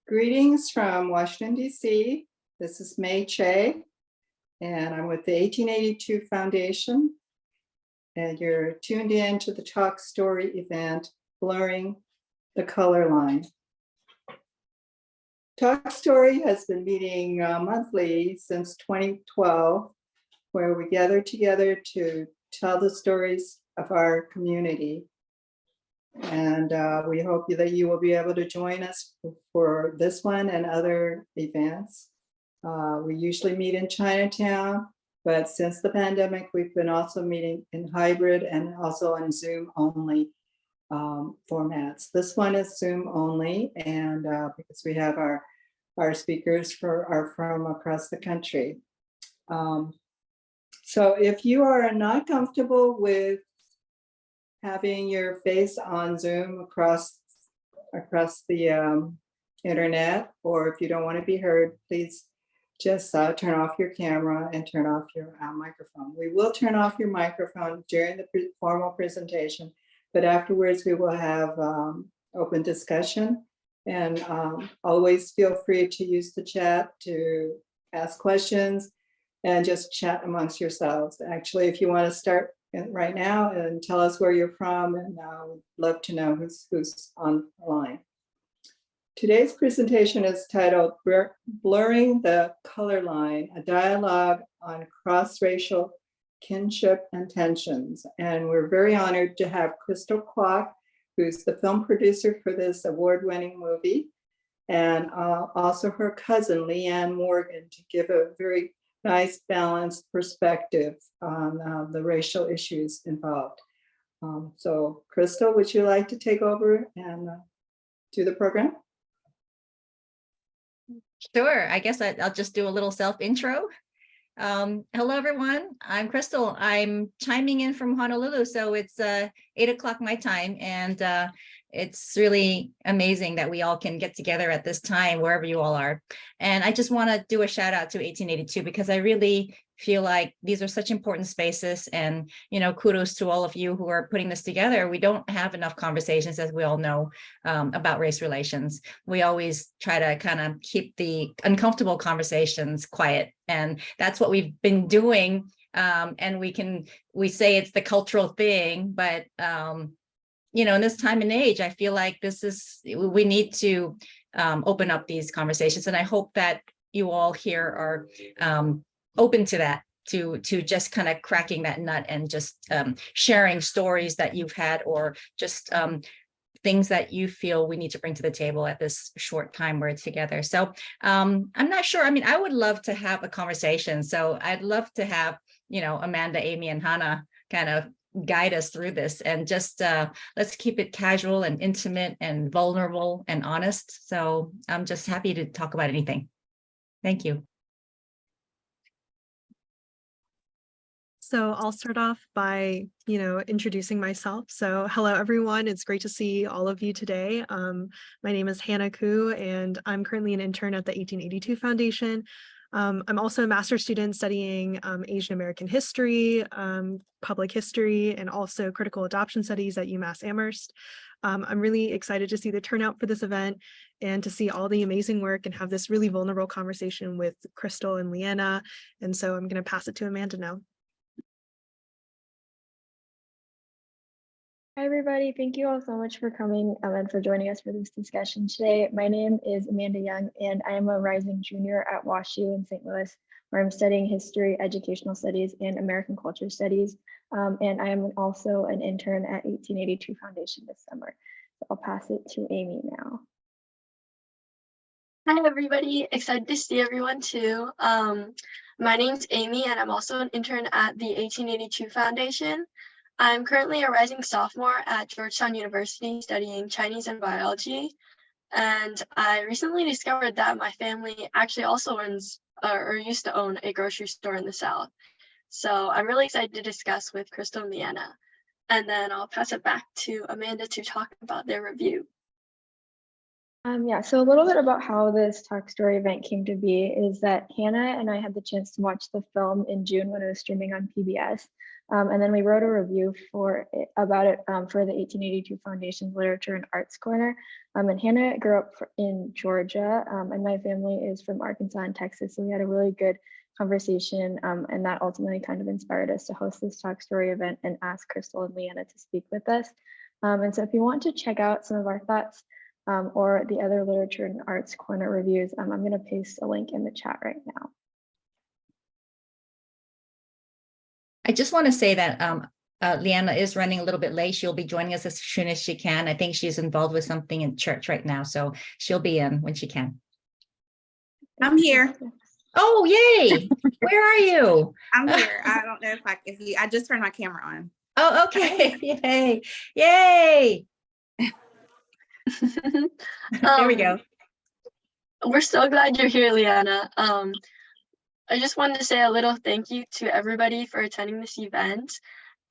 Greetings from Washington, D.C. This is May Che, and I'm with the 1882 Foundation, and you're tuned in to the Talk Story event, Blurring the Color Line. Talk Story has been meeting monthly since 2012, where we gather together to tell the stories of our community. And we hope that you will be able to join us for this one and other events. We usually meet in Chinatown, but since the pandemic, we've been also meeting in hybrid and also on Zoom only formats. This one is Zoom only, and because we have our speakers are from across the country. So if you are not comfortable with having your face on Zoom across the internet, or if you don't want to be heard, please just turn off your camera and turn off your microphone. We will turn off your microphone during the formal presentation, but afterwards we will have open discussion. And always feel free to use the chat to ask questions and just chat amongst yourselves. Actually, if you want to start right now and tell us where you're from, and we'd love to know who's on the line. Today's presentation is titled Blurring the Color Line, a dialogue on cross-racial kinship and tensions. And we're very honored to have Crystal Kwok, who's the film producer for this award-winning movie, and also her cousin, LeAnna Morgan, to give a very nice balanced perspective on the racial issues involved. So Crystal, would you like to take over and do the program? Sure, I guess I'll just do a little self-intro. Hello, everyone. I'm Crystal. I'm chiming in from Honolulu, so it's 8 o'clock my time, and it's really amazing that we all can get together at this time, wherever you all are. And I just want to do a shout out to 1882 because I really feel like these are such important spaces, and kudos to all of you who are putting this together. We don't have enough conversations, as we all know, about race relations. We always try to kind of keep the uncomfortable conversations quiet, and that's what we've been doing. And we say it's the cultural thing, but in this time and age, I feel like we need to open up these conversations, and I hope that you all here are open to that, to just kind of cracking that nut and just sharing stories that you've had, or just things that you feel we need to bring to the table at this short time we're together. So I'm not sure. I mean, I would love to have a conversation. So I'd love to have, Amanda, Amy, and Hannah kind of guide us through this, and just let's keep it casual and intimate and vulnerable and honest. So I'm just happy to talk about anything. Thank you. So I'll start off by, introducing myself. So hello, everyone. It's great to see all of you today. My name is Hannah Koo, and I'm currently an intern at the 1882 Foundation. I'm also a master's student studying Asian American history, public history, and also critical adoption studies at UMass Amherst. I'm really excited to see the turnout for this event and to see all the amazing work and have this really vulnerable conversation with Crystal and LeAnna. And so I'm going to pass it to Amanda now. Hi, everybody. Thank you all so much for coming and for joining us for this discussion today. My name is Amanda Young, and I am a rising junior at WashU in St. Louis, where I'm studying history, educational studies, and American culture studies. And I am also an intern at 1882 Foundation this summer. So I'll pass it to Amy now. Hi, everybody. Excited to see everyone too. My name's Amy, and I'm also an intern at the 1882 Foundation. I'm currently a rising sophomore at Georgetown University studying Chinese and biology. And I recently discovered that my family actually also owns or used to own a grocery store in the South. So I'm really excited to discuss with Crystal and LeAnna. And then I'll pass it back to Amanda to talk about their review. Yeah, so a little bit about how this Talk Story event came to be is that Hannah and I had the chance to watch the film in June when it was streaming on PBS. And then we wrote a review about it for the 1882 Foundation's Literature and Arts Corner. And Hannah grew up in Georgia, and my family is from Arkansas and Texas. So we had a really good conversation, and that ultimately kind of inspired us to host this Talk Story event and ask Crystal and LeAnna to speak with us. And so if you want to check out some of our thoughts, or the other Literature and Arts Corner reviews, I'm going to paste a link in the chat right now. I just want to say that LeAnna is running a little bit late. She'll be joining us as soon as she can. I think she's involved with something in church right now, so she'll be in when she can. I'm here. Oh, yay! Where are you? I'm here. I don't know if I just turned my camera on. Oh, okay. Yay! Yay! There we go. We're so glad you're here, LeAnna. I just wanted to say a little thank you to everybody for attending this event.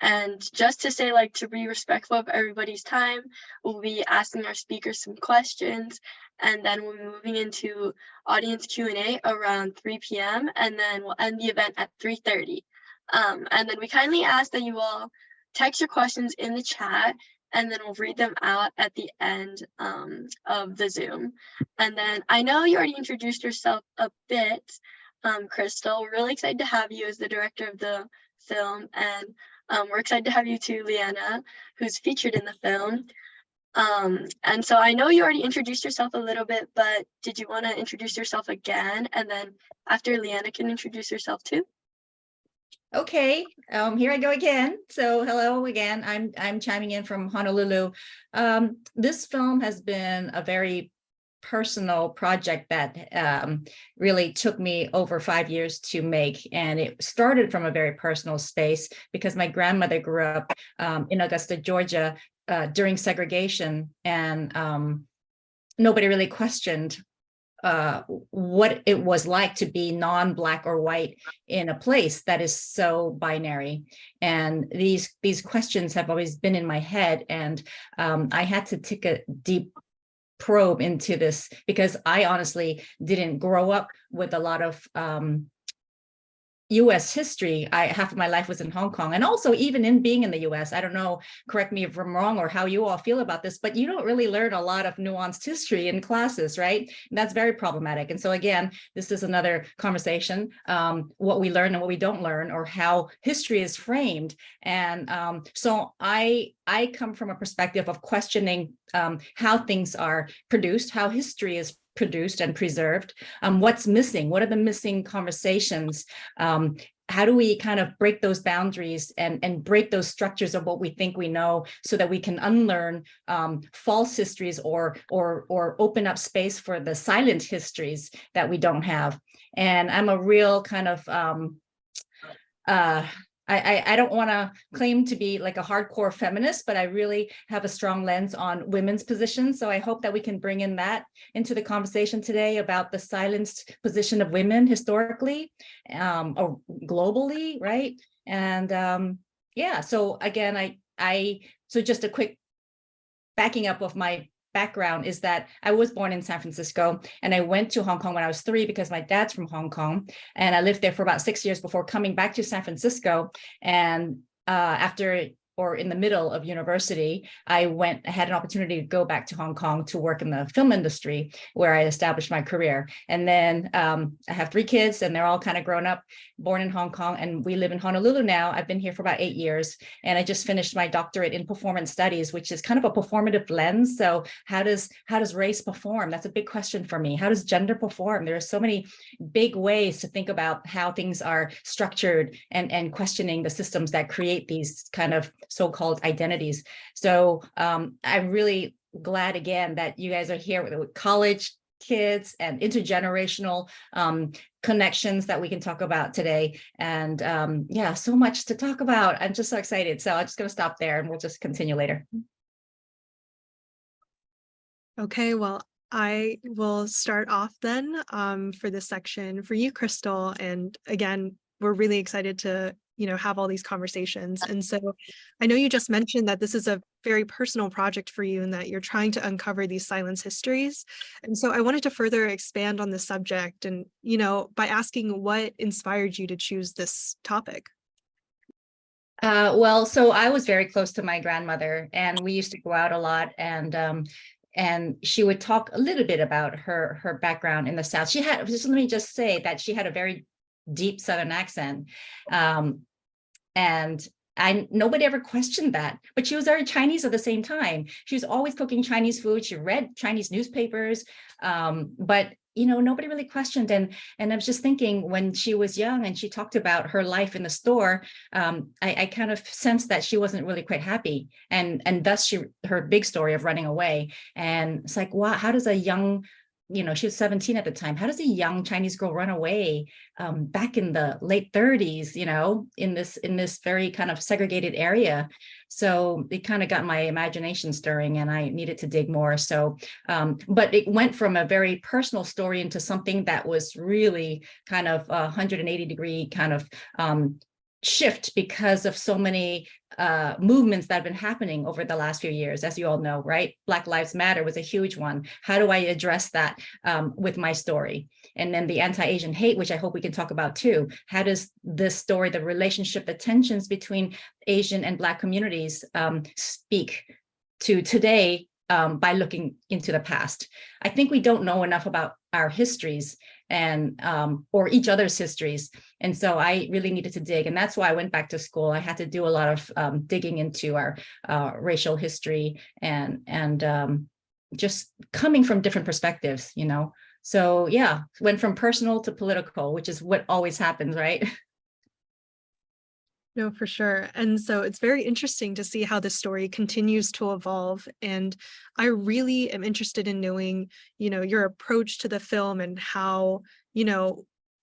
And just to say, like, to be respectful of everybody's time, we'll be asking our speakers some questions, and then we'll be moving into audience Q&A around 3 p.m. and then we'll end the event at 3:30. And then we kindly ask that you all text your questions in the chat, and then we'll read them out at the end of the Zoom. And then I know you already introduced yourself a bit, Crystal. We're really excited to have you as the director of the film, and we're excited to have you too, LeAnna, who's featured in the film. And so I know you already introduced yourself a little bit, but did you want to introduce yourself again? And then after LeAnna can introduce herself too. Okay, here I go again. So hello again. I'm chiming in from Honolulu. This film has been a very personal project that really took me over 5 years to make, and it started from a very personal space because my grandmother grew up in Augusta, Georgia during segregation, and nobody really questioned what it was like to be non-Black or white in a place that is so binary. And these questions have always been in my head, and I had to take a deep probe into this because I honestly didn't grow up with a lot of US history. Half of my life was in Hong Kong, and also even in being in the US, I don't know, correct me if I'm wrong or how you all feel about this, but you don't really learn a lot of nuanced history in classes, right? And that's very problematic. And so again, this is another conversation, what we learn and what we don't learn, or how history is framed. And so I come from a perspective of questioning how things are produced, how history is produced and preserved, what's missing, what are the missing conversations, how do we kind of break those boundaries and break those structures of what we think we know so that we can unlearn false histories or open up space for the silent histories that we don't have. And I'm a real kind of I don't want to claim to be like a hardcore feminist, but I really have a strong lens on women's positions. So I hope that we can bring in that into the conversation today about the silenced position of women historically or globally, right? And yeah, so again, so just a quick backing up of my background is that I was born in San Francisco, and I went to Hong Kong when I was 3 because my dad's from Hong Kong, and I lived there for about 6 years before coming back to San Francisco. And in the middle of university, I had an opportunity to go back to Hong Kong to work in the film industry, where I established my career. And then I have 3 kids, and they're all kind of grown up, born in Hong Kong, and we live in Honolulu now. I've been here for about 8 years, and I just finished my doctorate in performance studies, which is kind of a performative lens. So how does race perform? That's a big question for me. How does gender perform? There are so many big ways to think about how things are structured, and questioning the systems that create these kind of so-called identities. So I'm really glad again that you guys are here with college kids and intergenerational connections that we can talk about today. And yeah, so much to talk about. I'm just so excited. So I'm just going to stop there, and we'll just continue later. Okay, well, I will start off then for this section for you, Crystal. And again, we're really excited to have all these conversations. And so I know you just mentioned that this is a very personal project for you and that you're trying to uncover these silence histories. And so I wanted to further expand on the subject and, by asking what inspired you to choose this topic. Well, so I was very close to my grandmother, and we used to go out a lot, and she would talk a little bit about her background in the South. She had, just let me just say that she had a very deep Southern accent, and nobody ever questioned that. But she was very Chinese at the same time. She was always cooking Chinese food. She read Chinese newspapers, but nobody really questioned. And I was just thinking, when she was young and she talked about her life in the store, I kind of sensed that she wasn't really quite happy, and thus her big story of running away. And it's like, wow, how does a young, she was 17 at the time, how does a young Chinese girl run away back in the late 30s, in this very kind of segregated area? So it kind of got my imagination stirring, and I needed to dig more. So, but it went from a very personal story into something that was really kind of a 180-degree kind of shift, because of so many movements that have been happening over the last few years, as you all know, right? Black Lives Matter was a huge one. How do I address that with my story? And then the anti-Asian hate, which I hope we can talk about too. How does this story, the relationship, the tensions between Asian and Black communities speak to today by looking into the past? I think we don't know enough about our histories and or each other's histories. And so I really needed to dig. And that's why I went back to school. I had to do a lot of digging into our racial history and just coming from different perspectives, So yeah, went from personal to political, which is what always happens, right? No, for sure. And so it's very interesting to see how this story continues to evolve. And I really am interested in knowing, your approach to the film and how,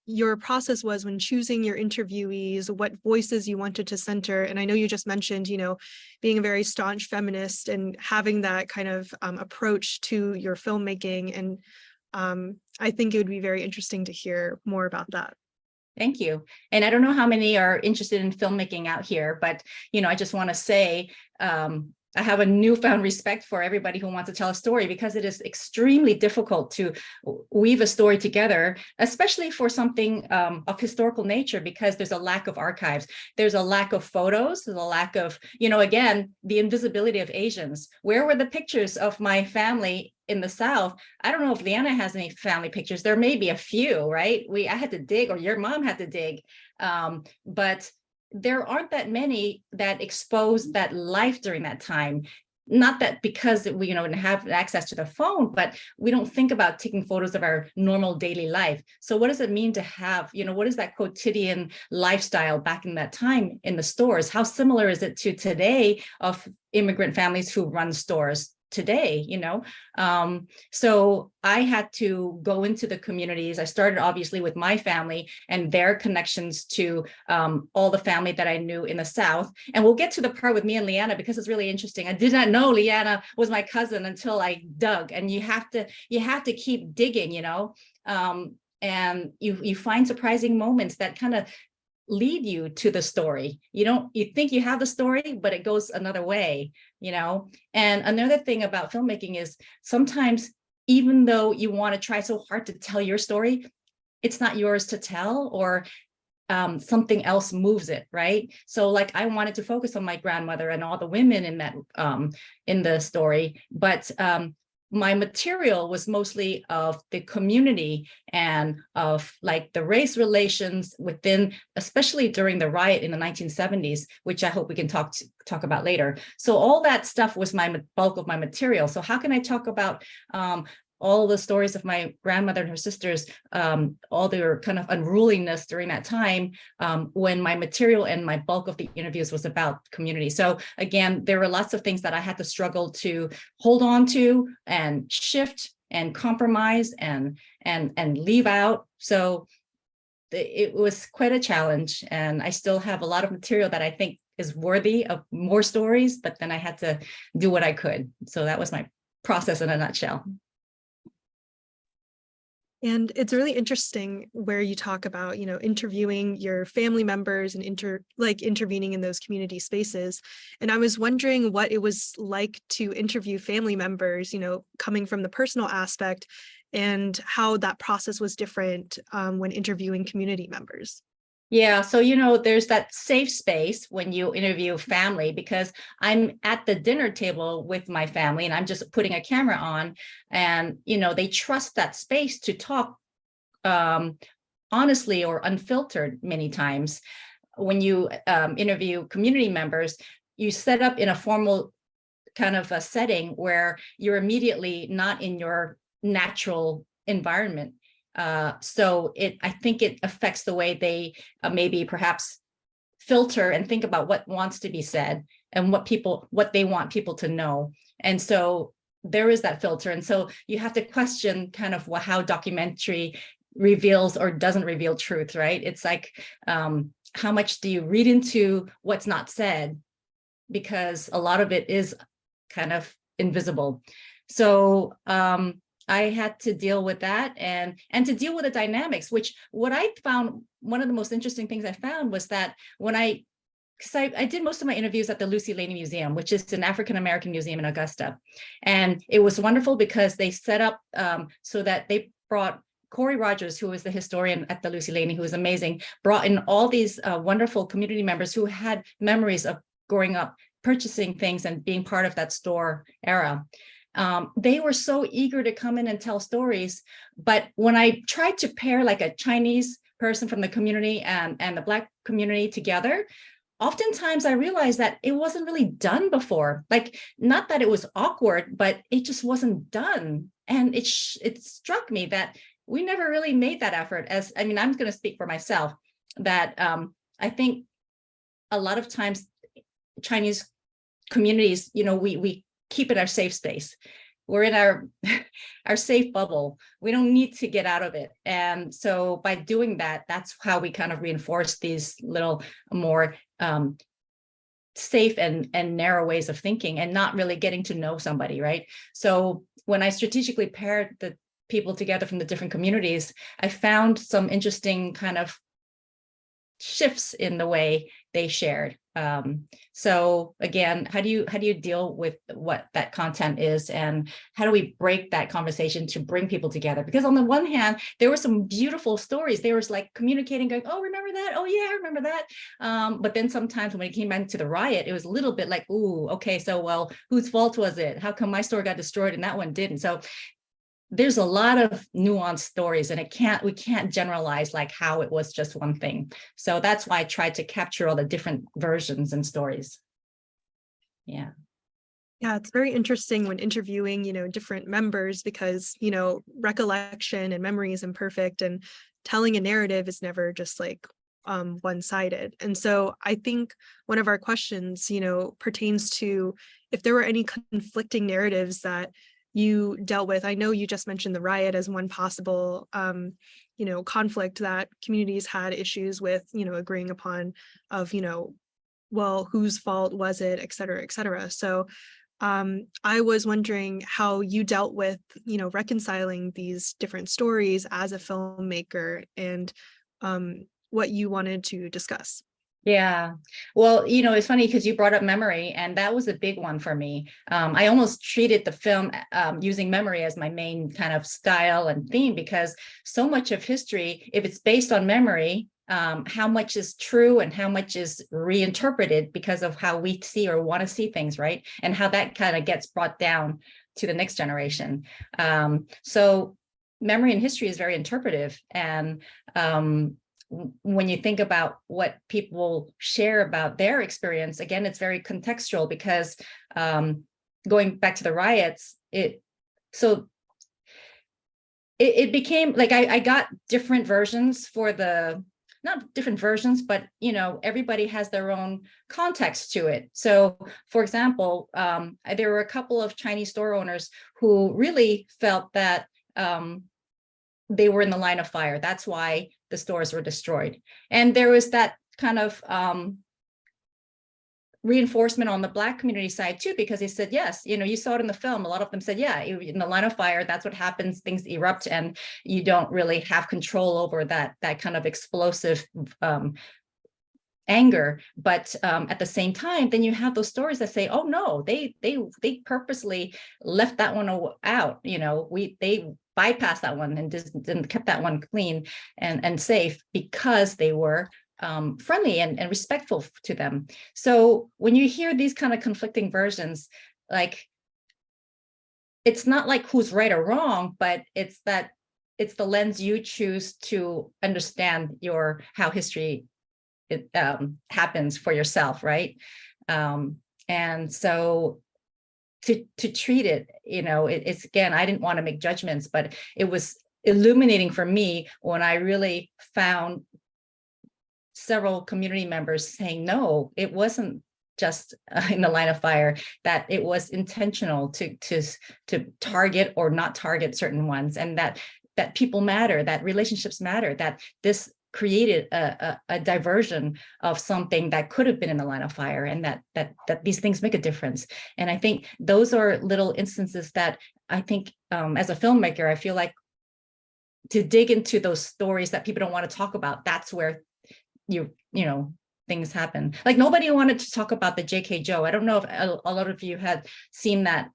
your process was when choosing your interviewees, what voices you wanted to center. And I know you just mentioned, being a very staunch feminist and having that kind of approach to your filmmaking. And I think it would be very interesting to hear more about that. Thank you. And I don't know how many are interested in filmmaking out here, but, I just want to say, I have a newfound respect for everybody who wants to tell a story, because it is extremely difficult to weave a story together, especially for something of historical nature, because there's a lack of archives. There's a lack of photos, there's a lack of, again, the invisibility of Asians. Where were the pictures of my family in the South? I don't know if LeAnna has any family pictures. There may be a few, right? I had to dig, or your mom had to dig, but there aren't that many that expose that life during that time. Not that because we have access to the phone, but we don't think about taking photos of our normal daily life. So what does it mean to have, what is that quotidian lifestyle back in that time in the stores? How similar is it to today of immigrant families who run stores today? So I had to go into the communities. I started obviously with my family and their connections to all the family that I knew in the South. And we'll get to the part with me and LeAnna, because it's really interesting. I did not know LeAnna was my cousin until I dug. And you have to keep digging, and you find surprising moments that kind of lead you to the story. You think you have the story, but it goes another way, And another thing about filmmaking is sometimes, even though you want to try so hard to tell your story, it's not yours to tell, or something else moves it, right? So like, I wanted to focus on my grandmother and all the women in that in the story, but my material was mostly of the community and of like the race relations within, especially during the riot in the 1970s, which I hope we can talk about later. So all that stuff was my bulk of my material. So how can I talk about all the stories of my grandmother and her sisters, all their kind of unruliness during that time, when my material and my bulk of the interviews was about community. So again, there were lots of things that I had to struggle to hold on to and shift and compromise and leave out. So it was quite a challenge, and I still have a lot of material that I think is worthy of more stories, but then I had to do what I could. So that was my process in a nutshell. And it's really interesting where you talk about, interviewing your family members and intervening in those community spaces. And I was wondering what it was like to interview family members, coming from the personal aspect, and how that process was different when interviewing community members. Yeah, so there's that safe space when you interview family, because I'm at the dinner table with my family and I'm just putting a camera on, and they trust that space to talk honestly or unfiltered many times. When you interview community members, you set up in a formal kind of a setting where you're immediately not in your natural environment. So I think it affects the way they maybe perhaps filter and think about what wants to be said and what they want people to know. And so there is that filter. And so you have to question kind of how documentary reveals or doesn't reveal truth, right? It's like, how much do you read into what's not said? Because a lot of it is kind of invisible. So I had to deal with that and to deal with the dynamics, which what I found, one of the most interesting things I found was that when because I did most of my interviews at the Lucy Laney Museum, which is an African-American museum in Augusta. And it was wonderful because they set up so that they brought Corey Rogers, who was the historian at the Lucy Laney, who was amazing, brought in all these wonderful community members who had memories of growing up, purchasing things and being part of that store era. They were so eager to come in and tell stories. But when I tried to pair like a Chinese person from the community and the Black community together, oftentimes I realized that it wasn't really done before. Like, not that it was awkward, but it just wasn't done. And it struck me that we never really made that effort. I'm going to speak for myself, that I think a lot of times Chinese communities, we keep it our safe space. We're in our safe bubble. We don't need to get out of it. And so by doing that, that's how we kind of reinforce these little more safe and narrow ways of thinking and not really getting to know somebody, right? So when I strategically paired the people together from the different communities, I found some interesting kind of shifts in the way they shared. So again, how do you deal with what that content is, and how do we break that conversation to bring people together? Because on the one hand, there were some beautiful stories. There was like communicating, going, oh, remember that? Oh yeah, I remember that. But then sometimes when it came back to the riot, it was a little bit like, ooh, okay, so well, whose fault was it? How come my store got destroyed and that one didn't? So there's a lot of nuanced stories, and we can't generalize like how it was just one thing. So that's why I tried to capture all the different versions and stories. Yeah. Yeah, it's very interesting when interviewing, different members, because, recollection and memory is imperfect, and telling a narrative is never just like one-sided. And so I think one of our questions, pertains to if there were any conflicting narratives that you dealt with. I know you just mentioned the riot as one possible, conflict that communities had issues with, agreeing upon, of, well, whose fault was it, et cetera, et cetera. So I was wondering how you dealt with, reconciling these different stories as a filmmaker, and what you wanted to discuss. Yeah. Well, it's funny because you brought up memory, and that was a big one for me. I almost treated the film using memory as my main kind of style and theme, because so much of history, if it's based on memory, how much is true and how much is reinterpreted because of how we see or want to see things, right? And how that kind of gets brought down to the next generation. So memory and history is very interpretive. And when you think about what people share about their experience, again, it's very contextual, because going back to the riots, it became like I got different versions for not different versions, but everybody has their own context to it. So for example, there were a couple of Chinese store owners who really felt that they were in the line of fire. That's why the stores were destroyed. And there was that kind of reinforcement on the Black community side too, because they said, yes, you saw it in the film. A lot of them said, yeah, in the line of fire, that's what happens. Things erupt and you don't really have control over that kind of explosive anger. But at the same time, then you have those stories that say, oh no, they purposely left that one out. They bypassed that one and didn't kept that one clean and safe because they were friendly and respectful to them. So when you hear these kind of conflicting versions, like, it's not like who's right or wrong, but it's the lens you choose to understand how history happens for yourself, right? And so to treat it, it's, again, I didn't want to make judgments, but it was illuminating for me when I really found several community members saying, no, it wasn't just in the line of fire, that it was intentional to target or not target certain ones, and that people matter, that relationships matter, that this created a diversion of something that could have been in the line of fire, and that these things make a difference. And I think those are little instances that I think as a filmmaker, I feel like to dig into those stories that people don't want to talk about, that's where things happen. Like, nobody wanted to talk about the J.K. Joe. I don't know if a lot of you had seen that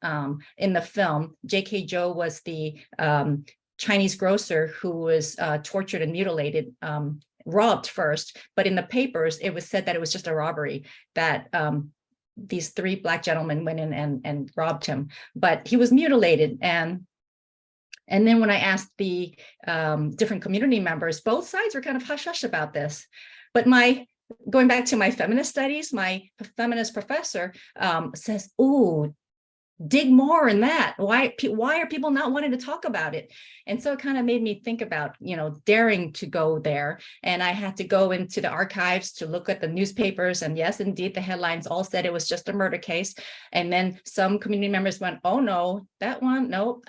in the film. J.K. Joe was the Chinese grocer who was tortured and mutilated, robbed first, but in the papers, it was said that it was just a robbery, that these 3 Black gentlemen went in and robbed him, but he was mutilated. And then when I asked the different community members, both sides were kind of hush-hush about this. But going back to my feminist studies, my feminist professor says, "Ooh, dig more in that. Why are people not wanting to talk about it?" And so it kind of made me think about, daring to go there. And I had to go into the archives to look at the newspapers. And yes, indeed, the headlines all said it was just a murder case. And then some community members went, "Oh no, that one, no,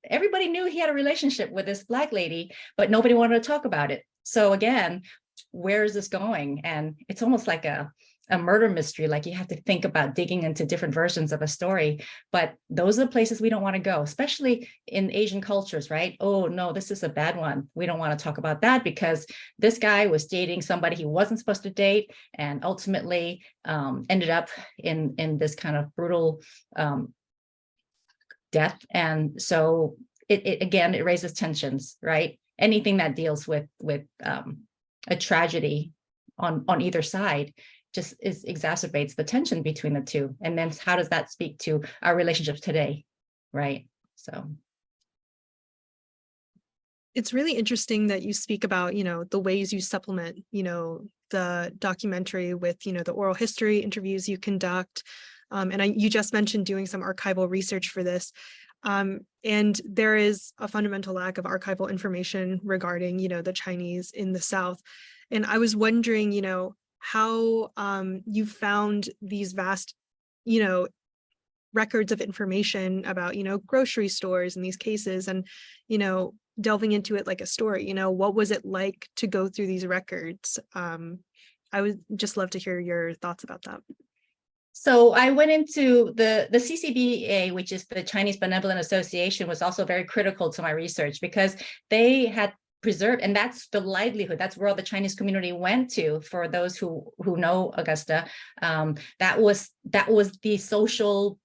everybody knew he had a relationship with this Black lady, but nobody wanted to talk about it." So again, where is this going? And it's almost like a murder mystery. Like, you have to think about digging into different versions of a story, but those are the places we don't want to go, especially in Asian cultures, right? Oh no, this is a bad one. We don't want to talk about that because this guy was dating somebody he wasn't supposed to date, and ultimately ended up in this kind of brutal death. And so it raises tensions, right? Anything that deals with a tragedy on either side just exacerbates the tension between the two. And then how does that speak to our relationships today, right? So it's really interesting that you speak about, the ways you supplement, the documentary with, the oral history interviews you conduct. And you just mentioned doing some archival research for this. And there is a fundamental lack of archival information regarding, the Chinese in the South. And I was wondering, how you found these vast, records of information about, grocery stores and these cases, and, delving into it like a story. What was it like to go through these records? I would just love to hear your thoughts about that. So I went into the CCBA, which is the Chinese Benevolent Association, was also very critical to my research because they had preserved, and that's the livelihood. That's where all the Chinese community went to. For those who know Augusta, that was the social,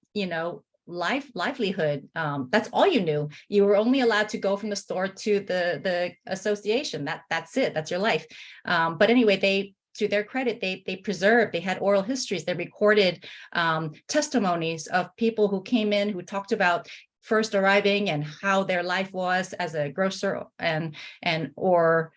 livelihood. That's all you knew. You were only allowed to go from the store to the association. That's it. That's your life. But anyway, to their credit, they preserved, they had oral histories, they recorded testimonies of people who came in, who talked about first arriving and how their life was as a grocer or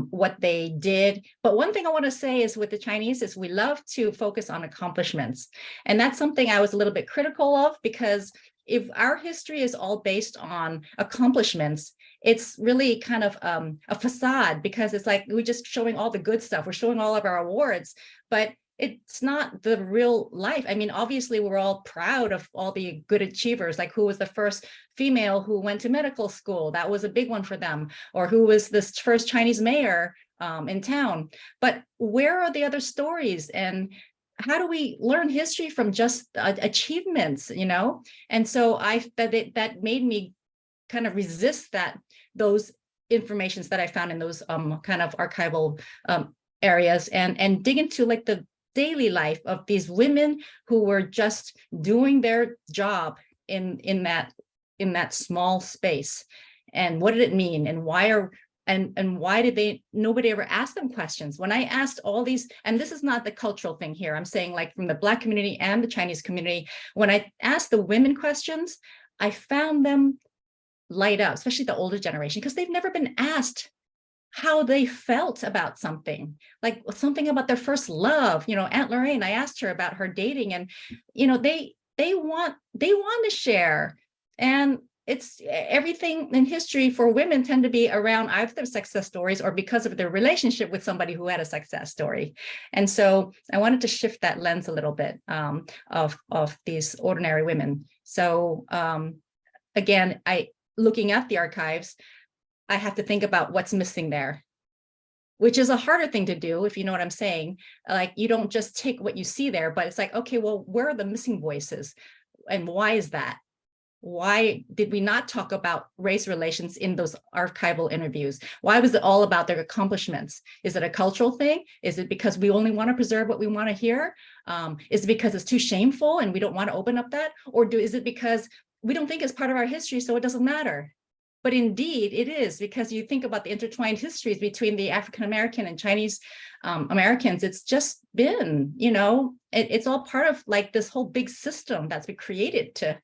what they did. But one thing I want to say is with the Chinese is we love to focus on accomplishments. And that's something I was a little bit critical of, because if our history is all based on accomplishments, it's really kind of a facade, because it's like we're just showing all the good stuff. We're showing all of our awards, but it's not the real life. I mean, obviously, we're all proud of all the good achievers, like who was the first female who went to medical school. That was a big one for them. Or who was this first Chinese mayor in town. But where are the other stories? And how do we learn history from just achievements, you know? And so that made me kind of resist those informations that I found in those kind of archival areas, and dig into like the daily life of these women who were just doing their job in that small space. And what did it mean? And why did nobody ever ask them questions? When I asked all these, and this is not the cultural thing here, I'm saying like from the Black community and the Chinese community, when I asked the women questions, I found them light up, especially the older generation, because they've never been asked how they felt about something, like something about their first love. You know, Aunt Lorraine, I asked her about her dating, and you know, they want to share. And it's everything in history for women tend to be around either their success stories or because of their relationship with somebody who had a success story. And so I wanted to shift that lens a little bit of these ordinary women. So again, looking at the archives, I have to think about what's missing there, which is a harder thing to do, if you know what I'm saying. Like, you don't just take what you see there, but it's like, okay, well, where are the missing voices? And why is that? Why did we not talk about race relations in those archival interviews? Why was it all about their accomplishments? Is it a cultural thing? Is it because we only want to preserve what we want to hear? Is it because it's too shameful and we don't want to open up that? Or is it because we don't think it's part of our history, so it doesn't matter? But indeed it is, because you think about the intertwined histories between the African-American and Chinese Americans. It's just been, you know, it's all part of like this whole big system that's been created to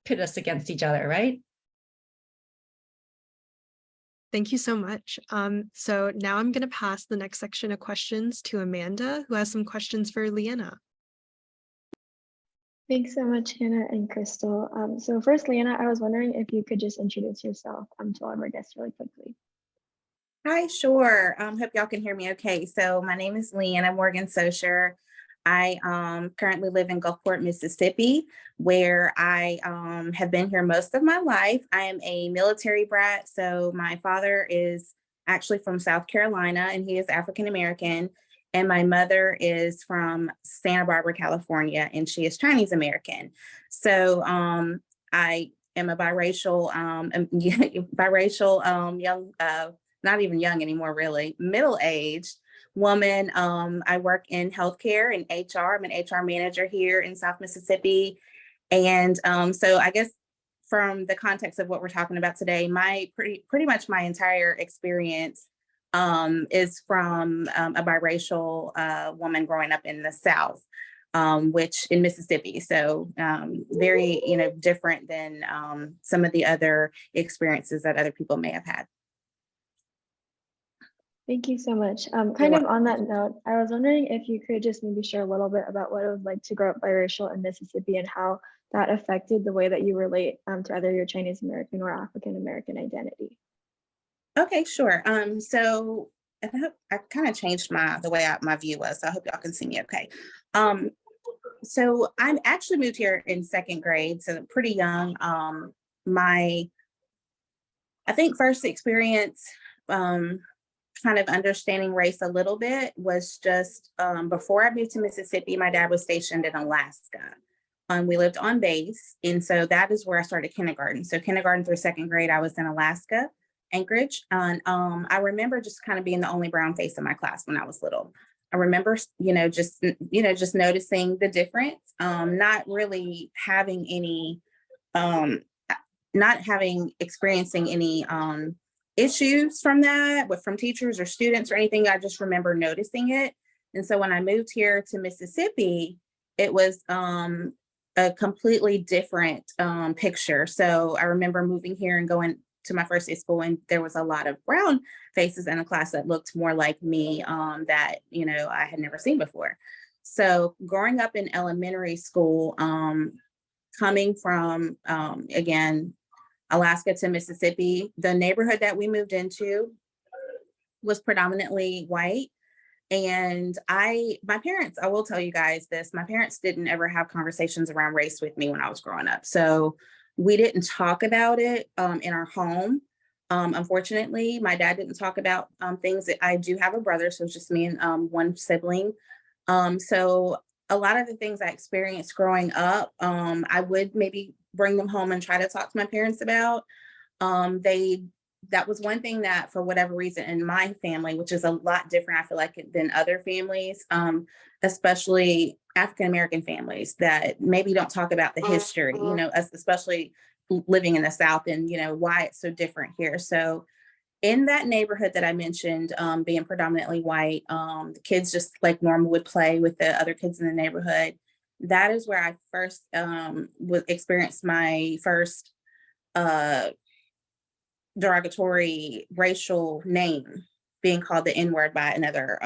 pit us against each other, right? Thank you so much. So now I'm going to pass the next section of questions to Amanda, who has some questions for LeAnna. Thanks so much, Hannah and Crystal. So first, LeAnna, I was wondering if you could just introduce yourself to all of our guests really quickly. Hi, sure. Hope y'all can hear me okay. So my name is LeAnna Morgan. I currently live in Gulfport, Mississippi, where I have been here most of my life. I am a military brat. So my father is actually from South Carolina, and he is African American. And my mother is from Santa Barbara, California, and she is Chinese American. So I am a biracial, young, not even young anymore, really, middle-aged woman. I work in healthcare and HR. I'm an HR manager here in South Mississippi. And so I guess from the context of what we're talking about today, pretty much my entire experience is from a biracial woman growing up in the South, which in Mississippi. So very, different than some of the other experiences that other people may have had. Thank you so much. Kind of on that note, I was wondering if you could just maybe share a little bit about what it was like to grow up biracial in Mississippi and how that affected the way that you relate to either your Chinese American or African American identity. Okay, sure. So I kind of changed the way my view was, so I hope y'all can see me okay. So I actually moved here in second grade, so pretty young. I think first experience kind of understanding race a little bit was just before I moved to Mississippi, my dad was stationed in Alaska. We lived on base, and so that is where I started kindergarten. So kindergarten through second grade, I was in Alaska, Anchorage. And I remember just kind of being the only brown face in my class when I was little. I remember, just noticing the difference, not really having any, experiencing any issues from that, from teachers or students or anything. I just remember noticing it. And so when I moved here to Mississippi, it was a completely different picture. So I remember moving here and going to my first day of school, and there was a lot of brown faces in a class that looked more like me that, I had never seen before. So growing up in elementary school, coming from, again, Alaska to Mississippi, the neighborhood that we moved into was predominantly white. And my parents, I will tell you guys this, my parents didn't ever have conversations around race with me when I was growing up. So we didn't talk about it in our home. Unfortunately, my dad didn't talk about things. That I do have a brother, so it's just me and one sibling. So a lot of the things I experienced growing up, I would maybe bring them home and try to talk to my parents about. That was one thing that, for whatever reason, in my family, which is a lot different, I feel like, than other families, especially African American families, that maybe don't talk about the history, you know, especially living in the South, and, you know, why it's so different here. So in that neighborhood that I mentioned, being predominantly white, the kids just like normal would play with the other kids in the neighborhood. That is where I first experienced my first derogatory racial name, being called the N-word by another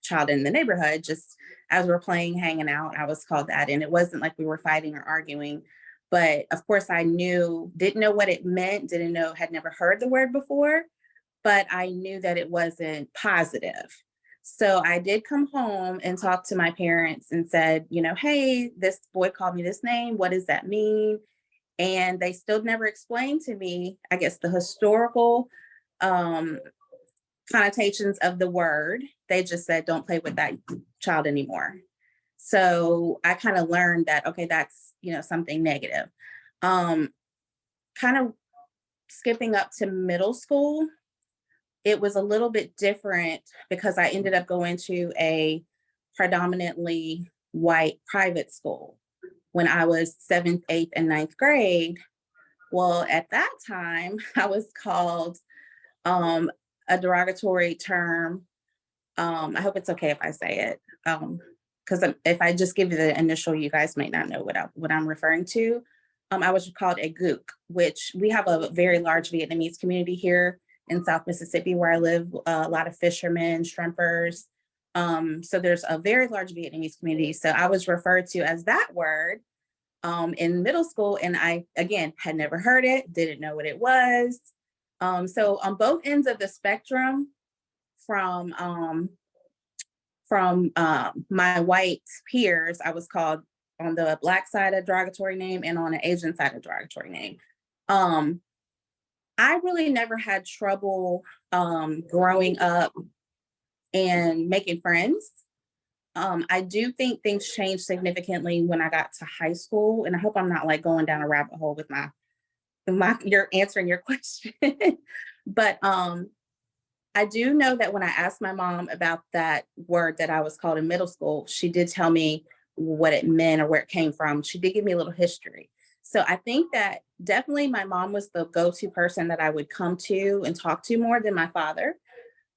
child in the neighborhood. Just as we're playing, hanging out, I was called that. And it wasn't like we were fighting or arguing. But of course, I didn't know what it meant, had never heard the word before, but I knew that it wasn't positive. So I did come home and talk to my parents and said, you know, hey, this boy called me this name. What does that mean? And they still never explained to me, I guess, the historical connotations of the word. They just said, don't play with that child anymore. So I kind of learned that, okay, that's, you know, something negative. Kind of skipping up to middle school, it was a little bit different because I ended up going to a predominantly white private school when I was 7th, 8th, and 9th grade. Well, at that time, I was called a derogatory term. I hope it's okay if I say it, because if I just give you the initial, you guys may not know what I'm referring to. I was called a gook, which we have a very large Vietnamese community here in South Mississippi where I live, a lot of fishermen, shrimpers. So there's a very large Vietnamese community. So I was referred to as that word in middle school. And I, again, had never heard it, didn't know what it was. So on both ends of the spectrum, from my white peers, I was called on the Black side a derogatory name and on the Asian side a derogatory name. I really never had trouble growing up and making friends. I do think things changed significantly when I got to high school, and I hope I'm not like going down a rabbit hole with you're answering your question. But I do know that when I asked my mom about that word that I was called in middle school, she did tell me what it meant or where it came from. She did give me a little history. So I think that definitely my mom was the go-to person that I would come to and talk to more than my father.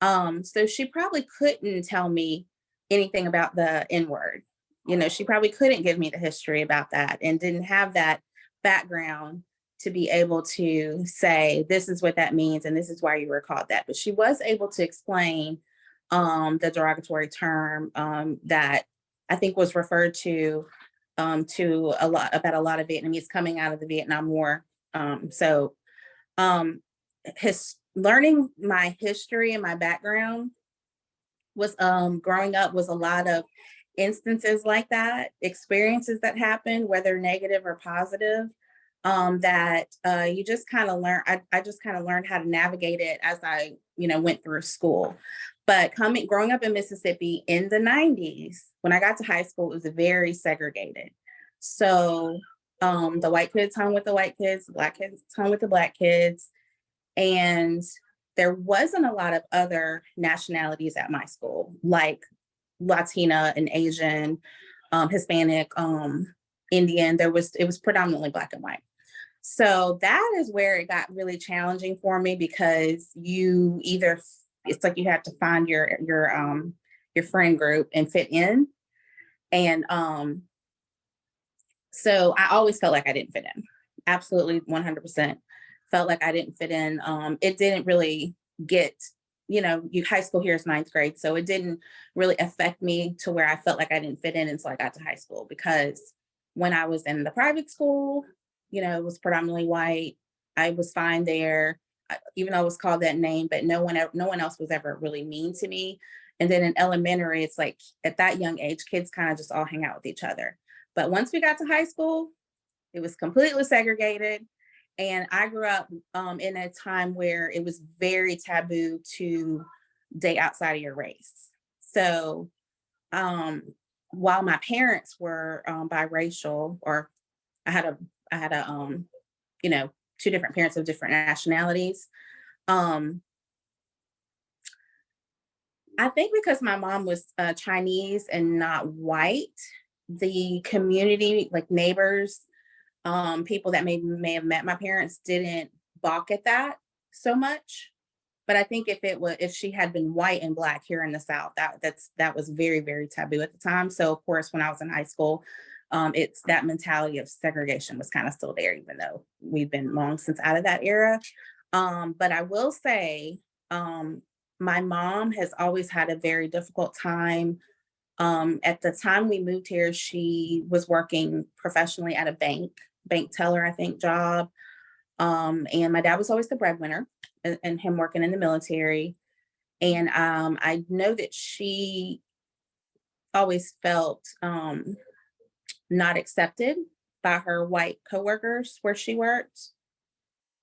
So she probably couldn't tell me anything about the N-word. You know, she probably couldn't give me the history about that and didn't have that background to be able to say, this is what that means and this is why you were called that. But she was able to explain the derogatory term that I think was referred to a lot of Vietnamese coming out of the Vietnam War. Learning my history and my background was growing up was a lot of instances like that, experiences that happened, whether negative or positive, that you just kind of learn. I just kind of learned how to navigate it as I, went through school. But growing up in Mississippi in the 90s, when I got to high school, it was very segregated. So the white kids hung with the white kids, the black kids hung with the black kids. And there wasn't a lot of other nationalities at my school, like Latina and Asian, Hispanic, Indian. It was predominantly Black and white. So that is where it got really challenging for me, because it's like you have to find your friend group and fit in. And so I always felt like I didn't fit in. Absolutely 100% felt like I didn't fit in. It didn't really get, high school here is 9th grade. So it didn't really affect me to where I felt like I didn't fit in until I got to high school, because when I was in the private school, it was predominantly white. I was fine there, even though I was called that name, but no one else was ever really mean to me. And then in elementary, it's like at that young age, kids kind of just all hang out with each other. But once we got to high school, it was completely segregated. And I grew up in a time where it was very taboo to date outside of your race. So while my parents were biracial, or I had a you know, two different parents of different nationalities. I think because my mom was Chinese and not white, the community, like neighbors, people that may have met my parents, didn't balk at that so much. But I think if she had been white and Black here in the South, that was very, very taboo at the time. So of course, when I was in high school, it's that mentality of segregation was kind of still there, even though we've been long since out of that era. But I will say, my mom has always had a very difficult time. At the time we moved here, she was working professionally at a bank teller, I think, job. And my dad was always the breadwinner, and him working in the military. And I know that she always felt not accepted by her white coworkers where she worked.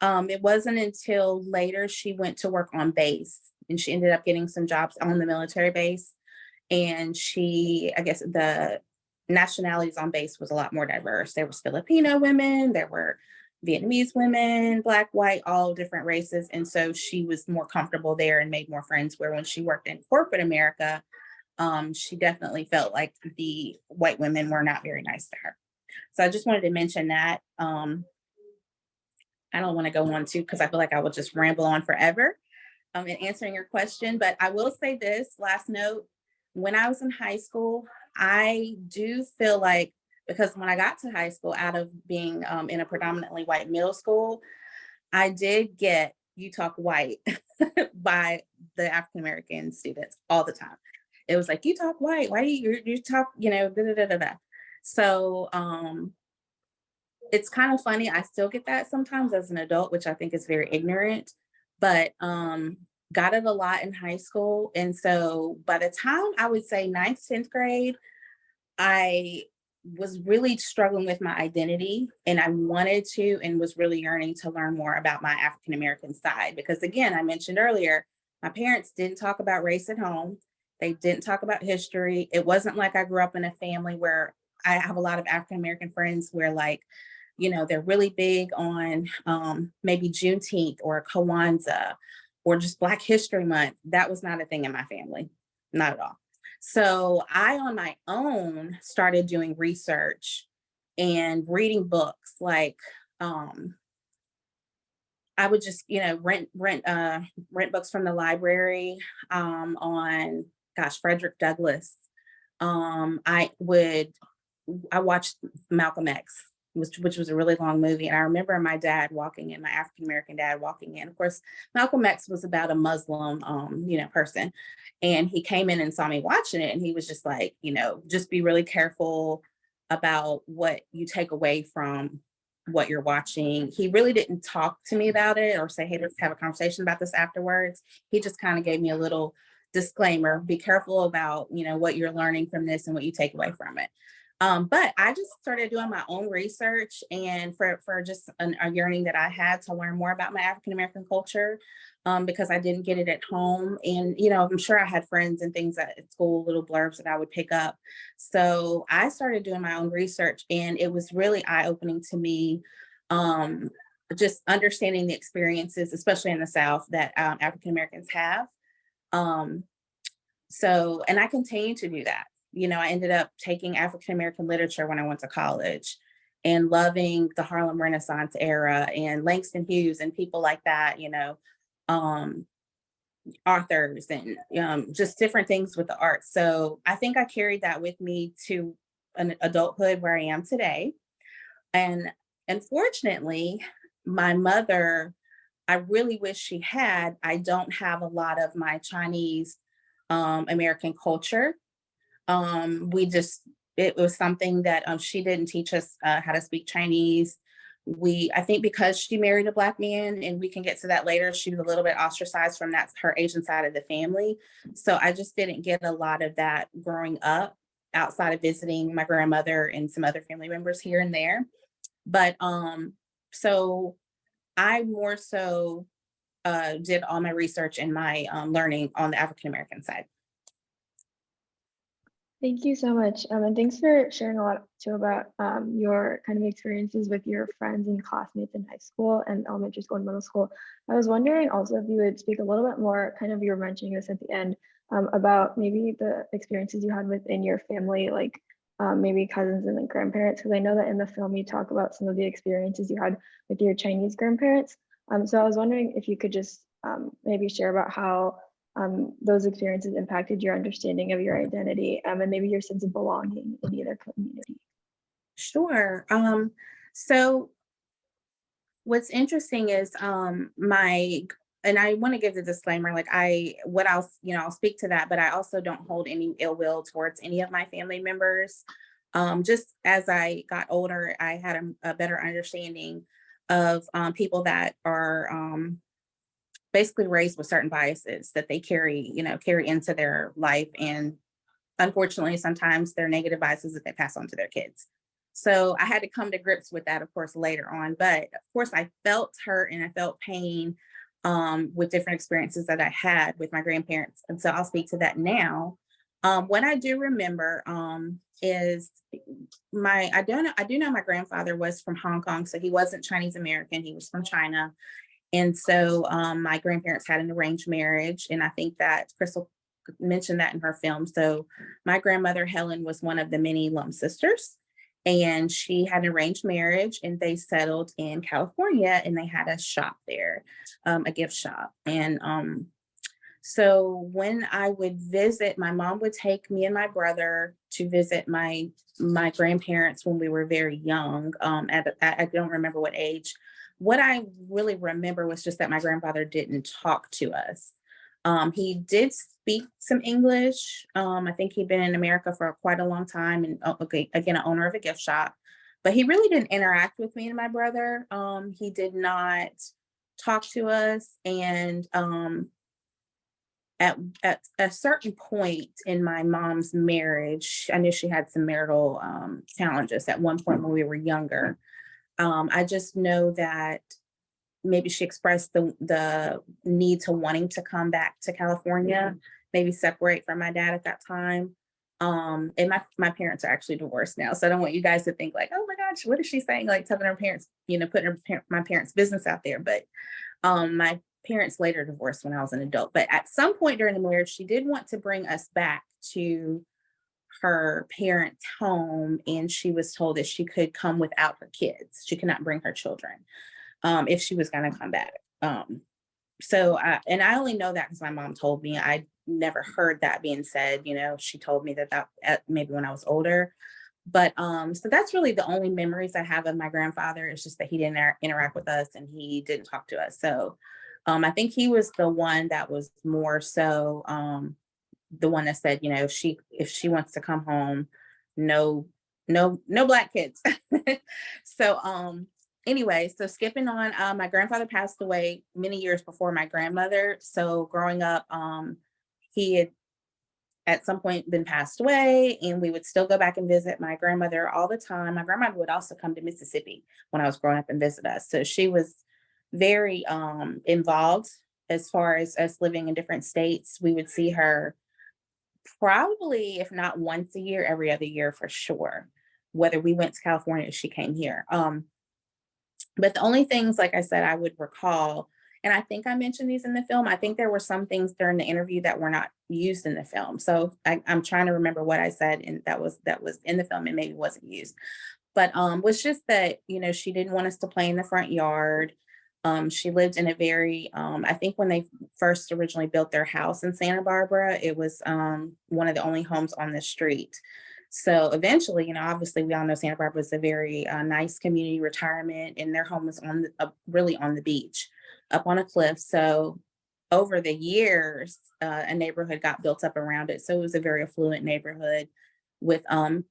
It wasn't until later she went to work on base, and she ended up getting some jobs on the military base. And I guess the nationalities on base was a lot more diverse. There was Filipino women, there were Vietnamese women, Black, white, all different races. And so she was more comfortable there and made more friends, where when she worked in corporate America, she definitely felt like the white women were not very nice to her. So I just wanted to mention that. I don't want to go on because I feel like I will just ramble on forever in answering your question. But I will say this last note. When I was in high school, I do feel like, because when I got to high school, out of being in a predominantly white middle school, I did get "you talk white" by the African American students all the time. It was like, "You talk white. Why do you talk, da, da, da, da, da." So it's kind of funny. I still get that sometimes as an adult, which I think is very ignorant, but got it a lot in high school. And so by the time I would say 9th, 10th grade, I was really struggling with my identity, and I wanted to, and was really yearning to learn more about my African American side. Because again, I mentioned earlier, my parents didn't talk about race at home. They didn't talk about history. It wasn't like I grew up in a family where I have a lot of African American friends where, like, they're really big on maybe Juneteenth or Kwanzaa or just Black History Month. That was not a thing in my family, not at all. So I, on my own, started doing research and reading books. Like I would just, rent books from the library on, Frederick Douglass. I watched Malcolm X, which was a really long movie. And I remember my African American dad walking in. Of course, Malcolm X was about a Muslim, person. And he came in and saw me watching it. And he was just like, just be really careful about what you take away from what you're watching. He really didn't talk to me about it or say, "Hey, let's have a conversation about this afterwards." He just kind of gave me a little disclaimer: be careful about, what you're learning from this and what you take away from it. But I just started doing my own research, and for just a yearning that I had to learn more about my African American culture, because I didn't get it at home. And, I'm sure I had friends and things at school, little blurbs that I would pick up. So I started doing my own research, and it was really eye-opening to me, just understanding the experiences, especially in the South, that African Americans have. And I continue to do that. I ended up taking African American literature when I went to college, and loving the Harlem Renaissance era and Langston Hughes and people like that, authors and just different things with the arts. So I think I carried that with me to an adulthood where I am today. And unfortunately, my mother, I really wish she had. I don't have a lot of my Chinese American culture. It was something that she didn't teach us how to speak Chinese. I think because she married a Black man, and we can get to that later, she was a little bit ostracized from her Asian side of the family. So I just didn't get a lot of that growing up, outside of visiting my grandmother and some other family members here and there. But so I more so did all my research and my learning on the African American side. Thank you so much. And thanks for sharing a lot too about your kind of experiences with your friends and classmates in high school and elementary school and middle school. I was wondering also if you would speak a little bit more, kind of you were mentioning this at the end, about maybe the experiences you had within your family, like maybe cousins and then grandparents, because I know that in the film you talk about some of the experiences you had with your Chinese grandparents. So I was wondering if you could just maybe share about how those experiences impacted your understanding of your identity and maybe your sense of belonging in either community. Sure. So what's interesting is and I want to give the disclaimer, like I'll speak to that, but I also don't hold any ill will towards any of my family members. Just as I got older, I had a better understanding of people that are basically raised with certain biases that they carry into their life. And unfortunately, sometimes they're negative biases that they pass on to their kids. So I had to come to grips with that, of course, later on. But of course, I felt hurt and I felt pain with different experiences that I had with my grandparents. And so I'll speak to that now. What I do remember is I do know my grandfather was from Hong Kong. So he wasn't Chinese American, he was from China. And so my grandparents had an arranged marriage. And I think that Crystal mentioned that in her film. So my grandmother, Helen, was one of the many Lum sisters. And she had an arranged marriage and they settled in California and they had a shop there, a gift shop. And so when I would visit, my mom would take me and my brother to visit my grandparents when we were very young. I don't remember what age. What I really remember was just that my grandfather didn't talk to us. He did speak some English. I think he'd been in America for quite a long time and again, an owner of a gift shop, but he really didn't interact with me and my brother. He did not talk to us. And at a certain point in my mom's marriage, I knew she had some marital challenges at one point when we were younger. I just know that maybe she expressed the need to wanting to come back to California, maybe separate from my dad at that time. And my parents are actually divorced now. So I don't want you guys to think like, oh my gosh, what is she saying? Like telling her parents, putting my parents' business out there. But my parents later divorced when I was an adult. But at some point during the marriage, she did want to bring us back to her parents' home. And she was told that she could come without her kids. She could not bring her children if she was going to come back. So I only know that because my mom told me. I never heard that being said. She told me that maybe when I was older. But so that's really the only memories I have of my grandfather. It's just that he didn't interact with us and he didn't talk to us. So I think he was the one that was more so the one that said, if she wants to come home, no Black kids. So anyway, so skipping on, my grandfather passed away many years before my grandmother. So growing up, he had at some point been passed away, and we would still go back and visit my grandmother all the time. My grandmother would also come to Mississippi when I was growing up and visit us. So she was very involved as far as us living in different states. We would see her probably, if not once a year, every other year for sure, whether we went to California or she came here. But the only things, like I said, I would recall, and I think I mentioned these in the film, I think there were some things during the interview that were not used in the film. So I'm trying to remember what I said, and that was in the film and maybe wasn't used. But was just that, she didn't want us to play in the front yard. She lived in a very, I think when they first originally built their house in Santa Barbara, it was one of the only homes on the street. So eventually, obviously we all know Santa Barbara is a very nice community retirement, and their home was really on the beach, up on a cliff. So over the years, a neighborhood got built up around it. So it was a very affluent neighborhood with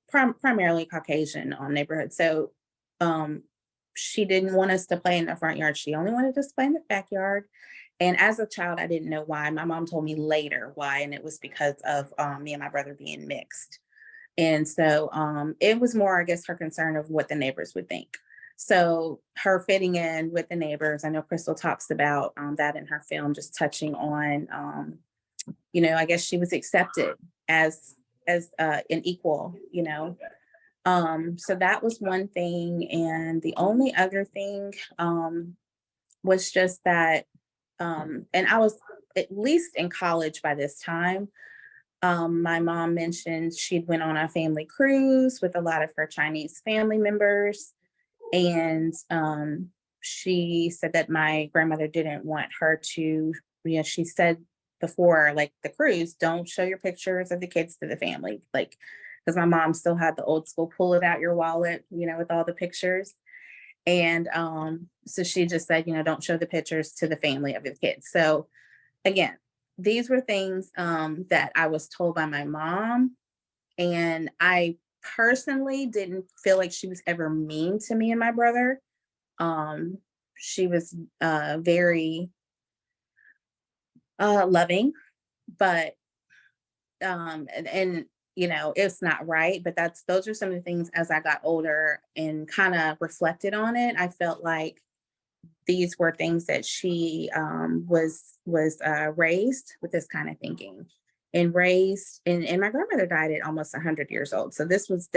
primarily Caucasian neighborhood. So she didn't want us to play in the front yard. She only wanted us to play in the backyard. And as a child, I didn't know why. My mom told me later why, and it was because of me and my brother being mixed. And so it was more, I guess, her concern of what the neighbors would think. So her fitting in with the neighbors, I know Crystal talks about that in her film, just touching on, I guess she was accepted as an equal, so that was one thing. And the only other thing was just that, and I was at least in college by this time. My mom mentioned she'd went on a family cruise with a lot of her Chinese family members. And she said that my grandmother didn't want her to, she said before, like, the cruise, don't show your pictures of the kids to the family. Like, because my mom still had the old school pull it out your wallet, with all the pictures. And so she just said, don't show the pictures to the family of the kids. So again, these were things that I was told by my mom. And I personally didn't feel like she was ever mean to me and my brother. She was very loving, but and it's not right, but those are some of the things as I got older and kind of reflected on it. I felt like these were things that she was raised with this kind of thinking, and raised, and my grandmother died at almost 100 years old. So this was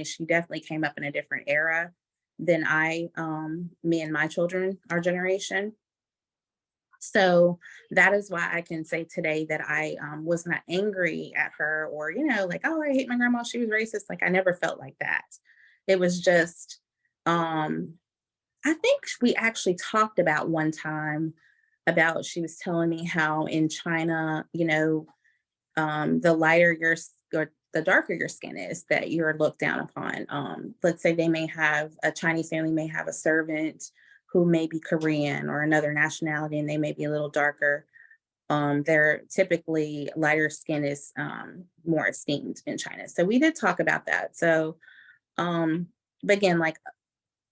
she definitely came up in a different era than me and my children, our generation. So that is why I can say today that I was not angry at her, or, like, oh, I hate my grandma, she was racist. Like, I never felt like that. It was just, I think we actually talked about one time about, she was telling me how in China, the lighter or the darker your skin is, that you're looked down upon. Let's say a Chinese family may have a servant who may be Korean or another nationality, and they may be a little darker. They're typically lighter skin is more esteemed in China. So we did talk about that. So, but again, like,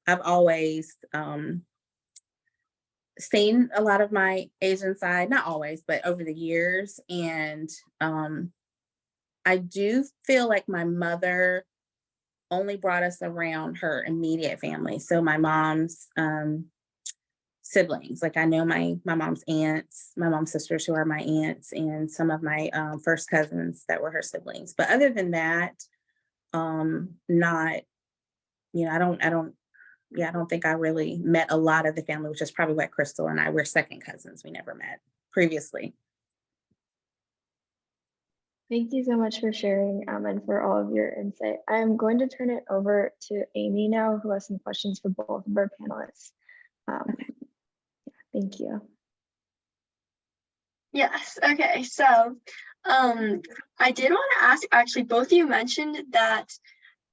I've always seen a lot of my Asian side, not always, but over the years. And I do feel like my mother only brought us around her immediate family. So my mom's siblings, like, I know my mom's aunts, my mom's sisters who are my aunts, and some of my first cousins that were her siblings. But other than that, not, I don't think I really met a lot of the family, which is probably why Crystal and I were second cousins. We never met previously. Thank you so much for sharing and for all of your insight. I'm going to turn it over to Amy now, who has some questions for both of our panelists. Thank you. Yes. Okay. So I did want to ask, actually, both of you mentioned that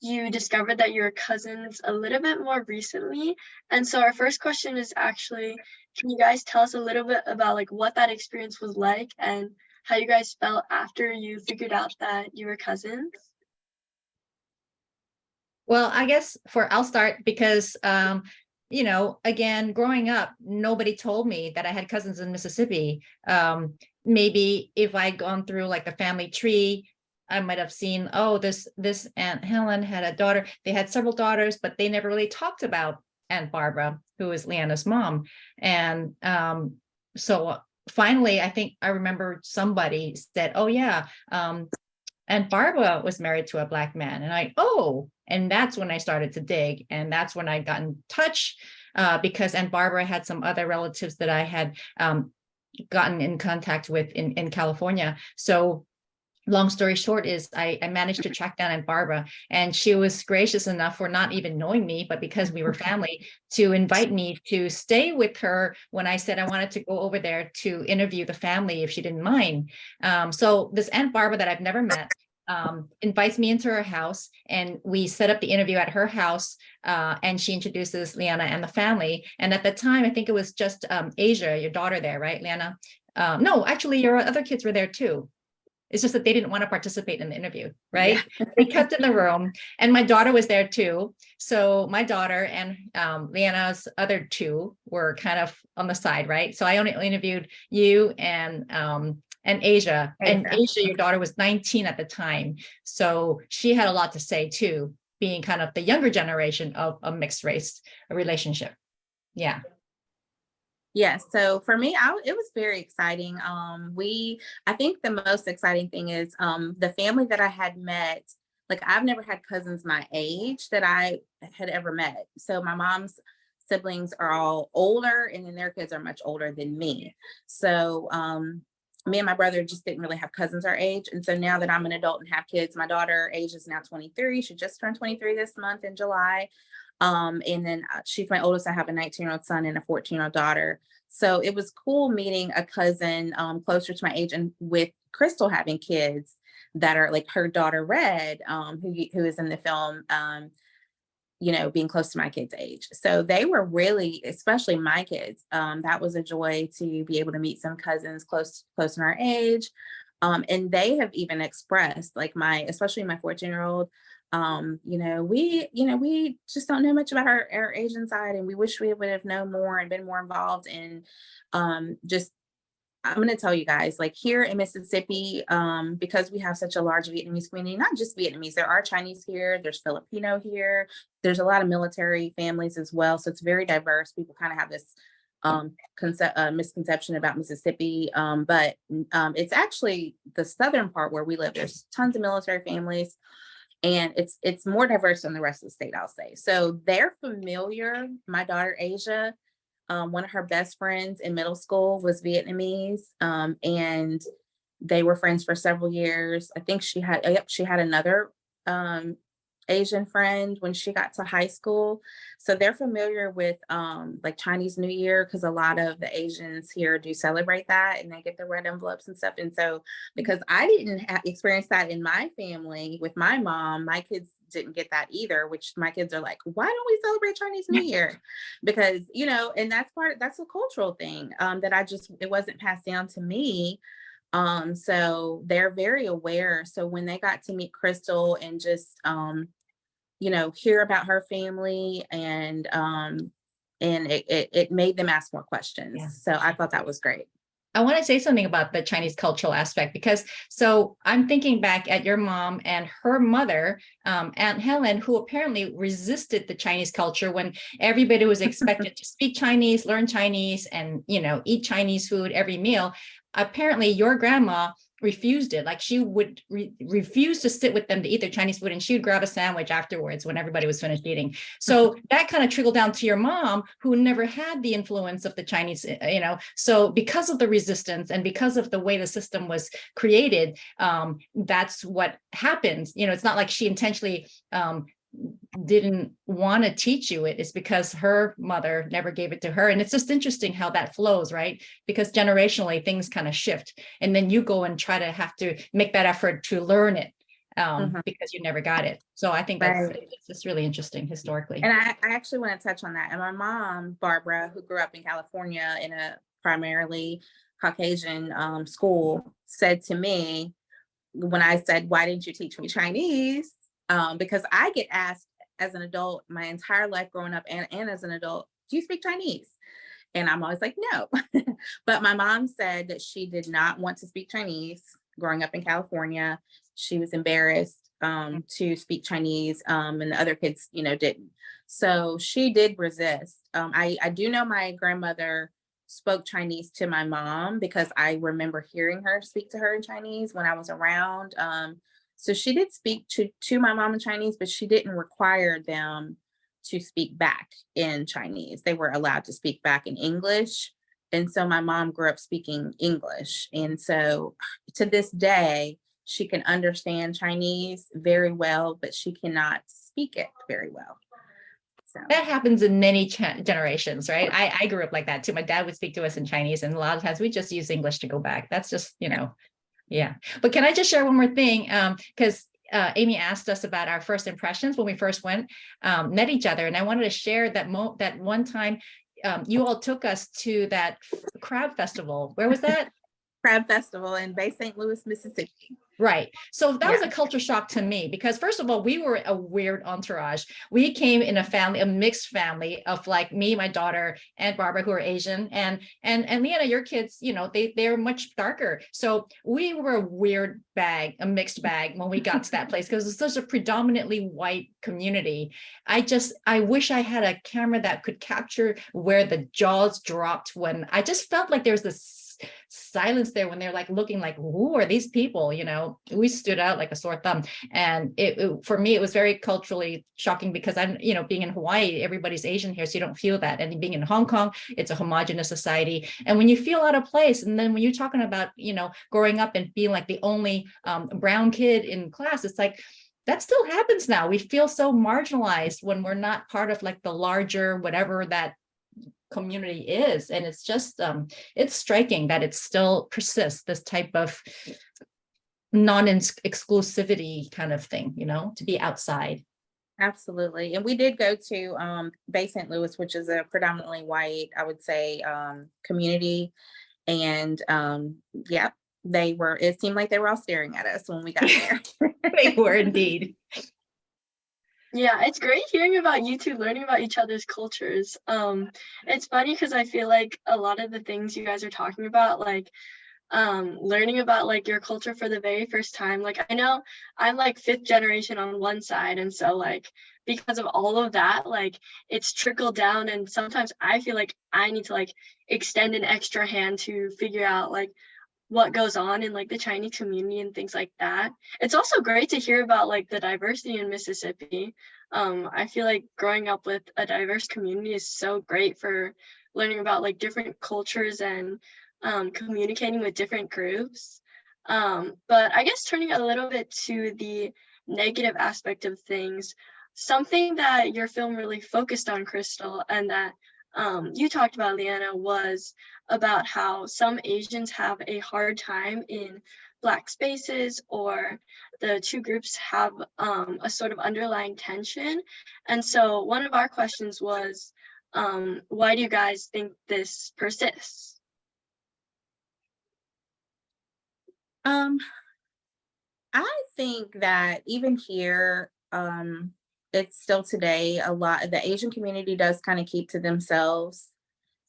you discovered that you're cousins a little bit more recently. And so our first question is actually, can you guys tell us a little bit about, like, what that experience was like and how you guys felt after you figured out that you were cousins? Well, I guess I'll start because, again, growing up, nobody told me that I had cousins in Mississippi. Maybe if I'd gone through like the family tree, I might have seen, oh, this Aunt Helen had a daughter. They had several daughters, but they never really talked about Aunt Barbara, who is LeAnna's mom. And so finally, I think I remember somebody said, oh yeah, Aunt Barbara was married to a Black man. And and that's when I started to dig. And that's when I got in touch because Aunt Barbara had some other relatives that I had gotten in contact with in California. So long story short is I managed to track down Aunt Barbara, and she was gracious enough, for not even knowing me, but because we were family, to invite me to stay with her when I said I wanted to go over there to interview the family if she didn't mind. So this Aunt Barbara that I've never met invites me into her house, and we set up the interview at her house, and she introduces LeAnna and the family. And at the time, I think it was just Asia, your daughter there, right, LeAnna? No, actually, your other kids were there too. It's just that they didn't want to participate in the interview, right? Yeah. They kept in the room, and my daughter was there too. So my daughter and LeAnna's other two were kind of on the side, right? So I only interviewed you and Asia. And Asia, your daughter, was 19 at the time. So she had a lot to say too, being kind of the younger generation of a mixed race relationship. Yeah. Yes. So for me, it was very exciting. I think the most exciting thing is the family that I had met. Like I've never had cousins my age that I had ever met. So my mom's siblings are all older, and then their kids are much older than me. So me and my brother just didn't really have cousins our age. And so now that I'm an adult and have kids, my daughter age is now 23. She just turned 23 this month in July. And then she's my oldest. I have a 19-year-old son and a 14-year-old daughter. So it was cool meeting a cousin closer to my age, and with Crystal having kids that are like her daughter Red, who is in the film, being close to my kids' age. So they were really, especially my kids, that was a joy to be able to meet some cousins close in our age. And they have even expressed, like especially my 14-year-old, we just don't know much about our Asian side, and we wish we would have known more and been more involved in just. I'm going to tell you guys, like here in Mississippi, because we have such a large Vietnamese community, not just Vietnamese, there are Chinese here, there's Filipino here, there's a lot of military families as well. So it's very diverse. People kind of have this misconception about Mississippi, but it's actually the southern part where we live. There's tons of military families, and it's more diverse than the rest of the state, I'll say. So they're familiar. My daughter Asia, one of her best friends in middle school was Vietnamese, and they were friends for several years. I think she had another Asian friend when she got to high school. So they're familiar with like Chinese New Year, because a lot of the Asians here do celebrate that, and they get the red envelopes and stuff. And so because I didn't experience that in my family with my mom, my kids didn't get that either, which my kids are like, why don't we celebrate Chinese New Year? Because, and that's a cultural thing that it wasn't passed down to me. So they're very aware. So when they got to meet Crystal and just, hear about her family, and it made them ask more questions. Yeah. So I thought that was great. I want to say something about the Chinese cultural aspect, because so I'm thinking back at your mom and her mother, Aunt Helen, who apparently resisted the Chinese culture when everybody was expected to speak Chinese, learn Chinese, and, eat Chinese food every meal. Apparently your grandma refused it. Like she would refuse to sit with them to eat their Chinese food, and she would grab a sandwich afterwards when everybody was finished eating. So that kind of trickled down to your mom, who never had the influence of the Chinese, so because of the resistance and because of the way the system was created, that's what happens. It's not like she intentionally didn't want to teach you it. It's because her mother never gave it to her. And it's just interesting how that flows, right? Because generationally things kind of shift, and then you go and try to have to make that effort to learn it because you never got it. So I think it's just really interesting historically. And I actually want to touch on that. And my mom, Barbara, who grew up in California in a primarily Caucasian school, said to me when I said, why didn't you teach me Chinese? Because I get asked as an adult my entire life growing up and as an adult, do you speak Chinese? And I'm always like, no. But my mom said that she did not want to speak Chinese growing up in California. She was embarrassed to speak Chinese, and the other kids, didn't. So she did resist. I do know my grandmother spoke Chinese to my mom, because I remember hearing her speak to her in Chinese when I was around. So she did speak to my mom in Chinese, but she didn't require them to speak back in Chinese. They were allowed to speak back in English. And so my mom grew up speaking English. And so to this day, she can understand Chinese very well, but she cannot speak it very well. So that happens in many generations, right? I grew up like that too. My dad would speak to us in Chinese, and a lot of times we just use English to go back. That's just, yeah. But can I just share one more thing? Because Amy asked us about our first impressions when we first met each other. And I wanted to share that one time you all took us to that crab festival. Where was that? Crab Festival in Bay St. Louis, Mississippi. Right. So that was Yeah. a culture shock to me because first of all, we were a weird entourage. We came in a family, a mixed family of like me, my daughter, and Barbara, who are Asian, and LeAnna, your kids, you know, they're much darker. So we were a weird bag, a mixed bag when we got to that place because it's such a predominantly white community. I wish I had a camera that could capture where the jaws dropped when I just felt like there's this silence there when they're like looking like, who are these people? You know, we stood out like a sore thumb. And for me, it was very culturally shocking because I'm, you know, being in Hawaii, everybody's Asian here, so you don't feel that. And being in Hong Kong, it's a homogenous society. And when you feel out of place, and then when you're talking about, you know, growing up and being like the only brown kid in class, it's like, that still happens now. We feel so marginalized when we're not part of like the larger, whatever that community is. And it's just it's striking that it still persists, this type of non-exclusivity kind of thing, you know, to be outside. Absolutely. And we did go to Bay St. Louis, which is a predominantly white, I would say, community. And yeah, it seemed like they were all staring at us when we got there. They were indeed. Yeah, it's great hearing about you two learning about each other's cultures. It's funny because I feel like a lot of the things you guys are talking about, like learning about like your culture for the very first time. Like I know I'm like 5th generation on one side, and so like because of all of that, like it's trickled down, and sometimes I feel like I need to like extend an extra hand to figure out like what goes on in like the Chinese community and things like that. It's also great to hear about like the diversity in Mississippi. I feel like growing up with a diverse community is so great for learning about like different cultures and communicating with different groups. But I guess turning a little bit to the negative aspect of things, something that your film really focused on, Crystal, and that you talked about, LeAnna, was about how some Asians have a hard time in Black spaces, or the two groups have a sort of underlying tension. And so one of our questions was, why do you guys think this persists? I think that even here, it's still today, a lot of the Asian community does kind of keep to themselves.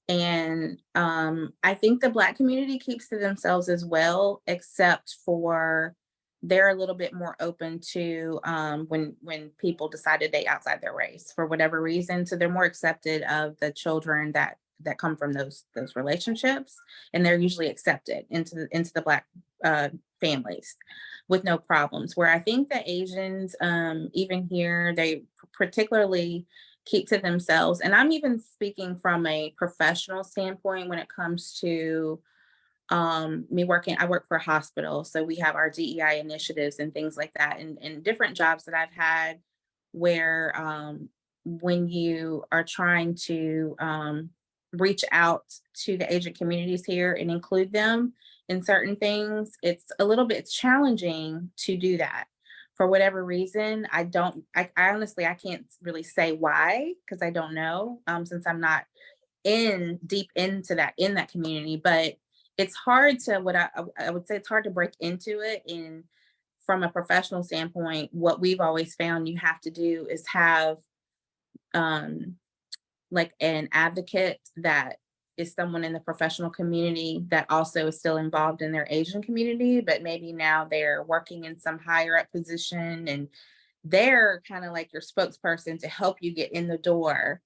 And I think the Black community keeps to themselves as well, except for they're a little bit more open to when people decide to date outside their race for whatever reason. So they're more accepted of the children that come from those relationships, and they're usually accepted into the Black families with no problems. Where I think the Asians, even here, they particularly keep to themselves. And I'm even speaking from a professional standpoint when it comes to me working. I work for a hospital, so we have our DEI initiatives and things like that, and different jobs that I've had where when you are trying to reach out to the Asian communities here and include them in certain things, it's a little bit challenging to do that. For whatever reason, I honestly, I can't really say why, because I don't know, since I'm not deep into that, in that community. But it's hard to, I would say it's hard to break into it. And from a professional standpoint, what we've always found you have to do is have like an advocate that is someone in the professional community that also is still involved in their Asian community, but maybe now they're working in some higher up position, and they're kind of like your spokesperson to help you get in the door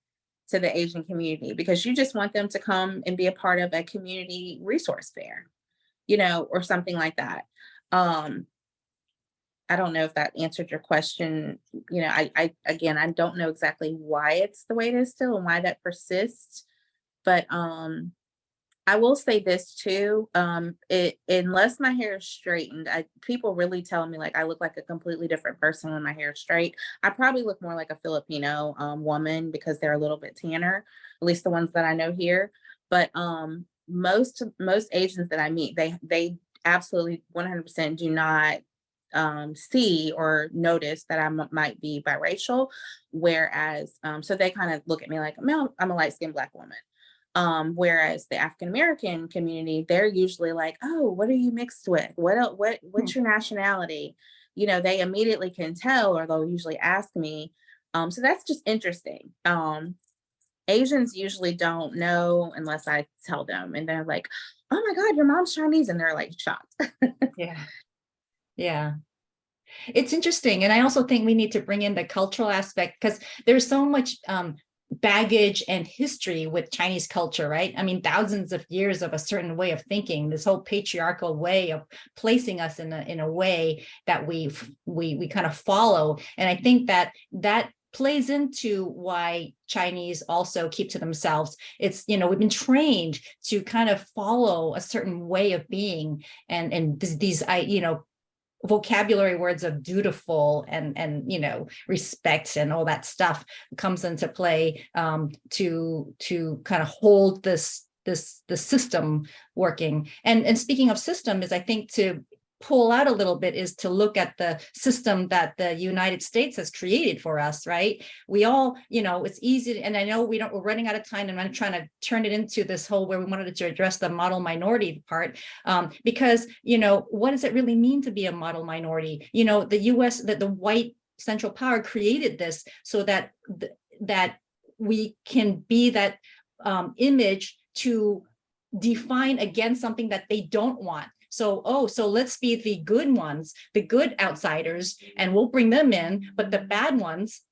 to the Asian community, because you just want them to come and be a part of a community resource fair, you know, or something like that. I don't know if that answered your question. You know, I again, I don't know exactly why it's the way it is still and why that persists. But I will say this too. Unless my hair is straightened, people really tell me like I look like a completely different person when my hair is straight. I probably look more like a Filipino woman because they're a little bit tanner, at least the ones that I know here. But most Asians that I meet, they absolutely 100% do not see or notice that I might be biracial. Whereas, so they kind of look at me like, I'm a light skinned Black woman. Whereas the African American community, they're usually like, oh, what are you mixed with? What's your nationality? You know, they immediately can tell, or they'll usually ask me. So that's just interesting. Asians usually don't know unless I tell them, and they're like, oh my God, your mom's Chinese, and they're like shocked. Yeah. Yeah. It's interesting. And I also think we need to bring in the cultural aspect, because there's so much baggage and history with Chinese culture, right? I mean, thousands of years of a certain way of thinking, this whole patriarchal way of placing us in a way that we kind of follow. And I think that plays into why Chinese also keep to themselves. It's, you know, we've been trained to kind of follow a certain way of being, and these you know, vocabulary words of dutiful and you know, respect and all that stuff comes into play to kind of hold the system working. And speaking of system, is I think to pull out a little bit is to look at the system that the United States has created for us, right? We all, you know, it's easy to, and I know we're running out of time, and I'm trying to turn it into this whole where we wanted to address the model minority part, because, you know, what does it really mean to be a model minority? You know, the US, the white central power created this so that that we can be that image to define against something that they don't want. So, so let's be the good ones, the good outsiders, and we'll bring them in. But the bad ones,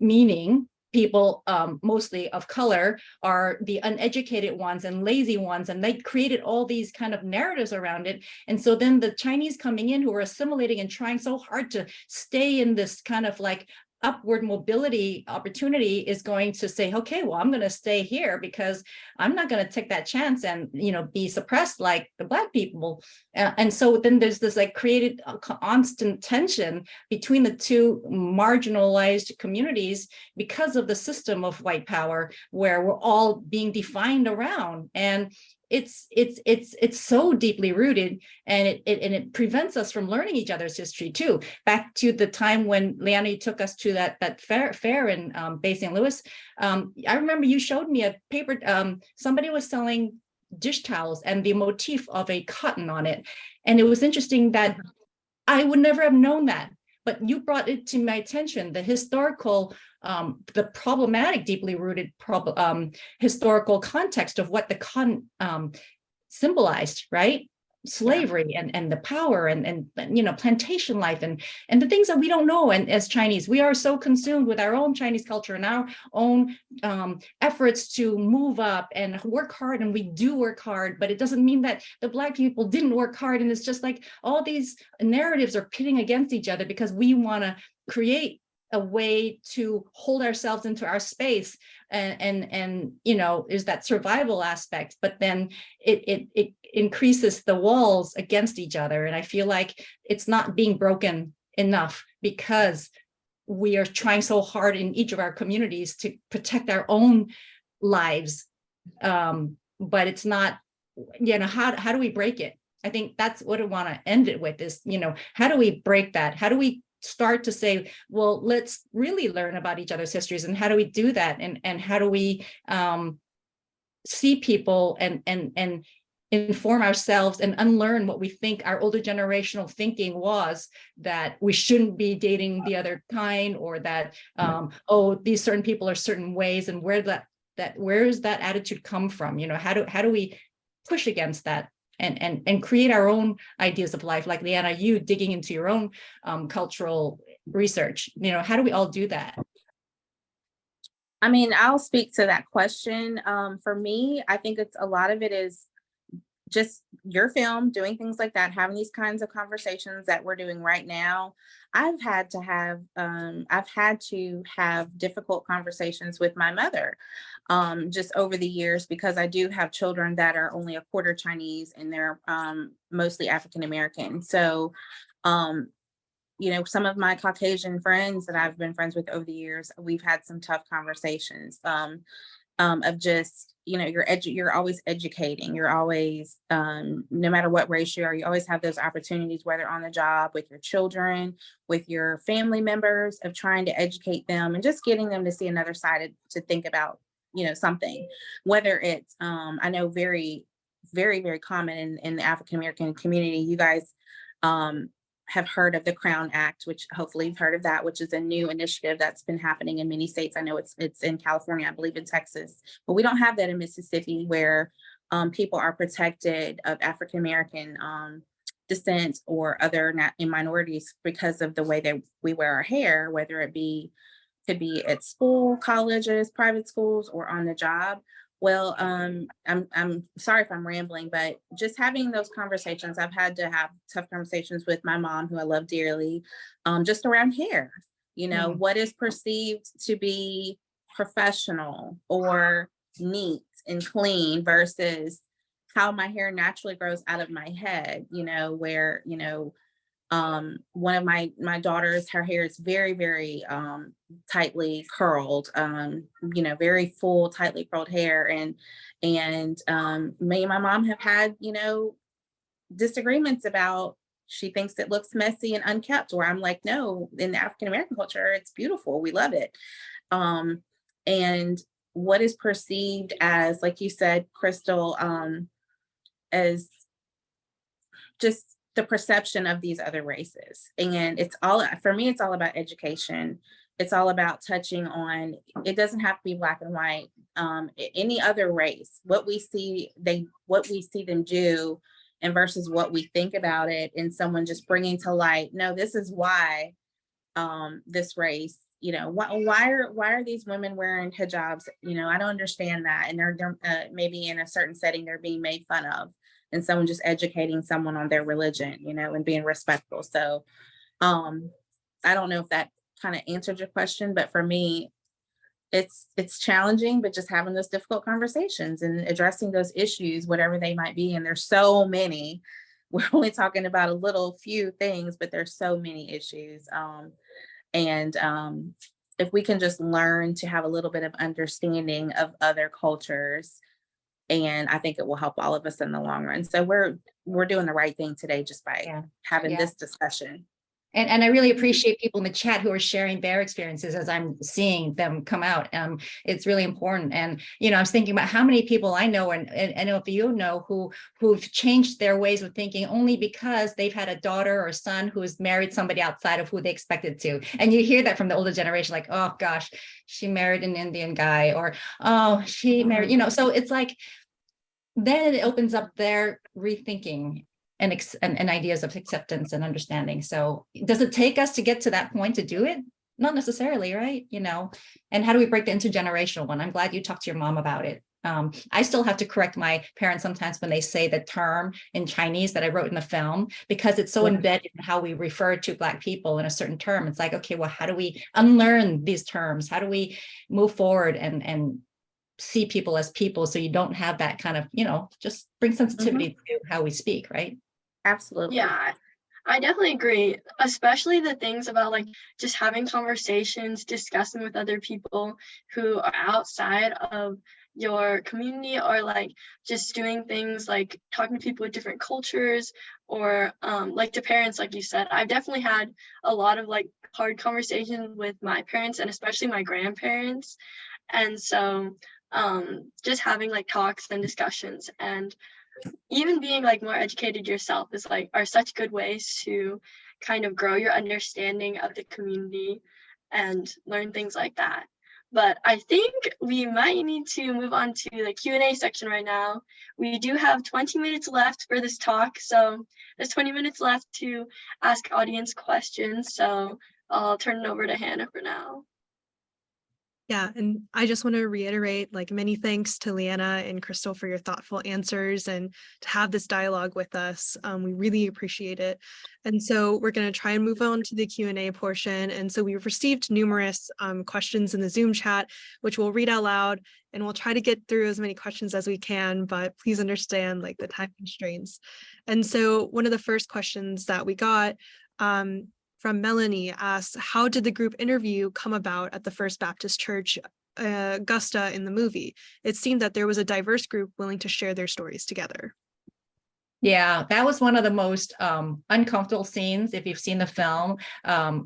meaning people mostly of color, are the uneducated ones and lazy ones. And they created all these kind of narratives around it. And so then the Chinese coming in, who are assimilating and trying so hard to stay in this kind of like upward mobility opportunity, is going to say, okay, well, I'm going to stay here because I'm not going to take that chance and, you know, be suppressed like the Black people. And so then there's this like created a constant tension between the two marginalized communities because of the system of white power, where we're all being defined around. And it's so deeply rooted, and it prevents us from learning each other's history too. Back to the time when LeAnna took us to that fair in Bay St. Louis, I remember you showed me a paper. Somebody was selling dish towels and the motif of a cotton on it, and it was interesting that I would never have known that. But you brought it to my attention, the historical, the problematic, deeply rooted historical context of what the cotton symbolized, right? Slavery and the power and you know, plantation life and the things that we don't know. And as Chinese, we are so consumed with our own Chinese culture and our own efforts to move up and work hard, and we do work hard, but it doesn't mean that the Black people didn't work hard. And it's just like all these narratives are pitting against each other because we want to create a way to hold ourselves into our space, and you know, is that survival aspect, but then it increases the walls against each other. And I feel like it's not being broken enough because we are trying so hard in each of our communities to protect our own lives, but it's not, you know, how do we break it? I think that's what I want to end it with, is, you know, how do we break that? How do we start to say, well, let's really learn about each other's histories, and how do we do that? And how do we see people and inform ourselves and unlearn what we think our older generational thinking was, that we shouldn't be dating the other kind, or that oh, these certain people are certain ways, and where does that attitude come from? You know, how do we push against that and create our own ideas of life, like LeAnna, you digging into your own cultural research? You know, how do we all do that? I mean, I'll speak to that question. For me, I think a lot of it is just your film, doing things like that, having these kinds of conversations that we're doing right now. I've had to have difficult conversations with my mother just over the years, because I do have children that are only a quarter Chinese, and they're mostly African American. So you know, some of my Caucasian friends that I've been friends with over the years, we've had some tough conversations of just, you know, you're always educating. You're always, no matter what race you are, you always have those opportunities, whether on the job, with your children, with your family members, of trying to educate them and just getting them to see another side to think about something, whether it's, I know very, very, very common in the African American community. You guys have heard of the Crown Act, which hopefully you've heard of that, which is a new initiative that's been happening in many states. I know it's in California, I believe in Texas, but we don't have that in Mississippi, where people are protected of African American descent or other minorities because of the way that we wear our hair, whether it could be at school, colleges, private schools, or on the job. Well, I'm sorry if I'm rambling, but just having those conversations, I've had to have tough conversations with my mom, who I love dearly, just around hair. What is perceived to be professional or neat and clean versus how my hair naturally grows out of my head, where, one of my daughters, her hair is very, very tightly curled, very full, tightly curled hair. And me and my mom have had, disagreements about, she thinks it looks messy and unkept, where I'm like, no, in the African American culture, it's beautiful. We love it. And what is perceived as, like you said, Crystal, as just the perception of these other races. And for me, it's all about education. It's all about touching on, it doesn't have to be black and white. Any other race, what we see them do, and versus what we think about it, and someone just bringing to light, no, this is why this race, why are these women wearing hijabs? I don't understand that. And they're maybe in a certain setting, they're being made fun of, and someone just educating someone on their religion, and being respectful. So I don't know if that kind of answered your question, but for me, it's challenging, but just having those difficult conversations and addressing those issues, whatever they might be. And there's so many. We're only talking about a little few things, but there's so many issues. If we can just learn to have a little bit of understanding of other cultures, and I think it will help all of us in the long run. So we're doing the right thing today just by having this discussion. And I really appreciate people in the chat who are sharing their experiences as I'm seeing them come out. It's really important. And, I was thinking about how many people I know, and I know if you know, who've changed their ways of thinking only because they've had a daughter or son who's married somebody outside of who they expected to. And you hear that from the older generation, like, oh gosh, she married an Indian guy, or, oh, she married, so it's like, then it opens up their rethinking and ideas of acceptance and understanding. So does it take us to get to that point to do it? Not necessarily, right? And how do we break the intergenerational one? I'm glad you talked to your mom about it. I still have to correct my parents sometimes when they say the term in Chinese that I wrote in the film, because it's so embedded in how we refer to Black people in a certain term. It's like, okay, well, how do we unlearn these terms? How do we move forward and see people as people, so you don't have that kind of, just bring sensitivity to how we speak, right? Absolutely. Yeah, I definitely agree, especially the things about like just having conversations, discussing with other people who are outside of your community, or like just doing things like talking to people with different cultures, or like to parents, like you said. I've definitely had a lot of like hard conversations with my parents, and especially my grandparents. And so just having like talks and discussions, and even being like more educated yourself are such good ways to kind of grow your understanding of the community and learn things like that. But I think we might need to move on to the Q&A section right now. We do have 20 minutes left for this talk, so there's 20 minutes left to ask audience questions. So I'll turn it over to Hannah for now. Yeah, and I just want to reiterate, many thanks to LeAnna and Crystal for your thoughtful answers and to have this dialogue with us. We really appreciate it. And so we're going to try and move on to the Q&A portion. And so we've received numerous questions in the Zoom chat, which we'll read out loud, and we'll try to get through as many questions as we can, but please understand the time constraints. And so one of the first questions that we got from Melanie asks, how did the group interview come about at the First Baptist Church, Augusta, in the movie? It seemed that there was a diverse group willing to share their stories together. Yeah, that was one of the most uncomfortable scenes. If you've seen the film,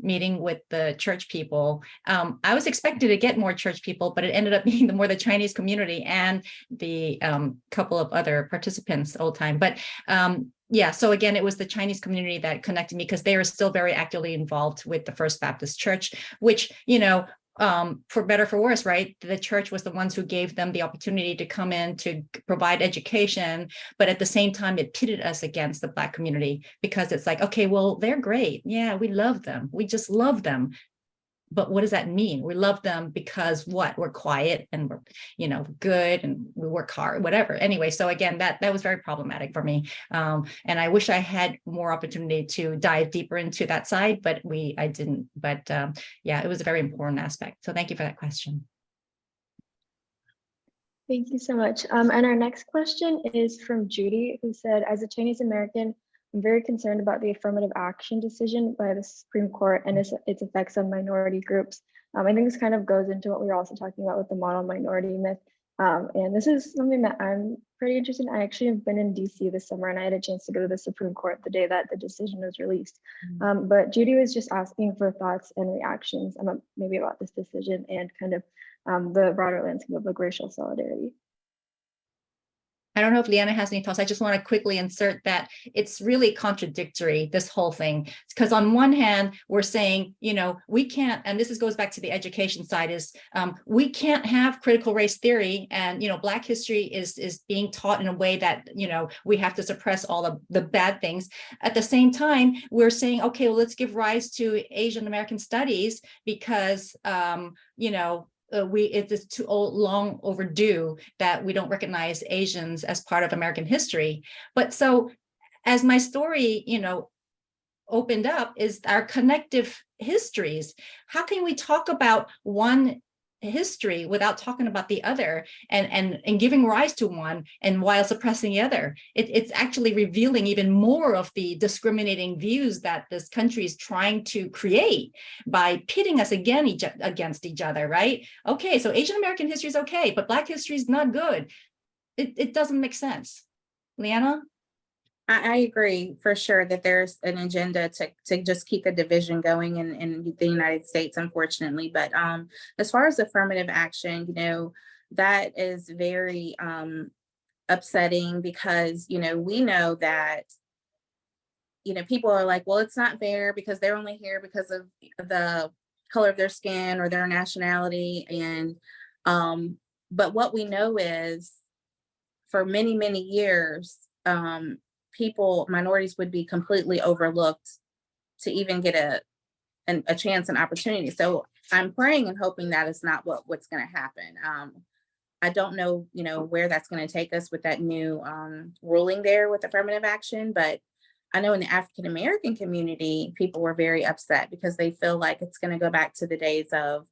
meeting with the church people. I was expected to get more church people, but it ended up being more the Chinese community and the couple of other participants the whole time. But yeah, so again, it was the Chinese community that connected me because they are still very actively involved with the First Baptist Church, which, for better for worse, right? The church was the ones who gave them the opportunity to come in to provide education, but at the same time, it pitted us against the Black community because it's like, okay, well, they're great. Yeah, we love them. We just love them. But what does that mean? We love them because what? We're quiet and we're, good and we work hard, whatever. Anyway, so again, that was very problematic for me. And I wish I had more opportunity to dive deeper into that side, but I didn't. But yeah, it was a very important aspect. So thank you for that question. Thank you so much. And our next question is from Judy, who said, as a Chinese American, I'm very concerned about the affirmative action decision by the Supreme Court and its effects on minority groups. I think this kind of goes into what we were also talking about with the model minority myth. And this is something that I'm pretty interested in. I actually have been in DC this summer and I had a chance to go to the Supreme Court the day that the decision was released. But Judy was just asking for thoughts and reactions maybe about this decision and kind of the broader landscape of like racial solidarity. I don't know if LeAnna has any thoughts. I just want to quickly insert that it's really contradictory, this whole thing. Because on one hand, we're saying, we can't, and this goes back to the education side, is we can't have critical race theory. And, Black history is being taught in a way that, we have to suppress all of the bad things. At the same time, we're saying, okay, well, let's give rise to Asian American studies because, it is too long overdue that we don't recognize Asians as part of American history. But so as my story, opened up is our connective histories. How can we talk about one history without talking about the other and giving rise to one and while suppressing the other? It's actually revealing even more of the discriminating views that this country is trying to create by pitting us against each other, right? Okay, so Asian American history is okay, but Black history is not good. It doesn't make sense. LeAnna? I agree for sure that there's an agenda to just keep the division going in the United States, unfortunately. But as far as affirmative action, that is very upsetting because, we know that, people are like, well, it's not fair because they're only here because of the color of their skin or their nationality. And but what we know is for many, many years, minorities would be completely overlooked to even get a chance and opportunity. So I'm praying and hoping that is not what's going to happen. I don't know, where that's going to take us with that new ruling there with affirmative action, but I know in the African American community, people were very upset because they feel like it's going to go back to the days of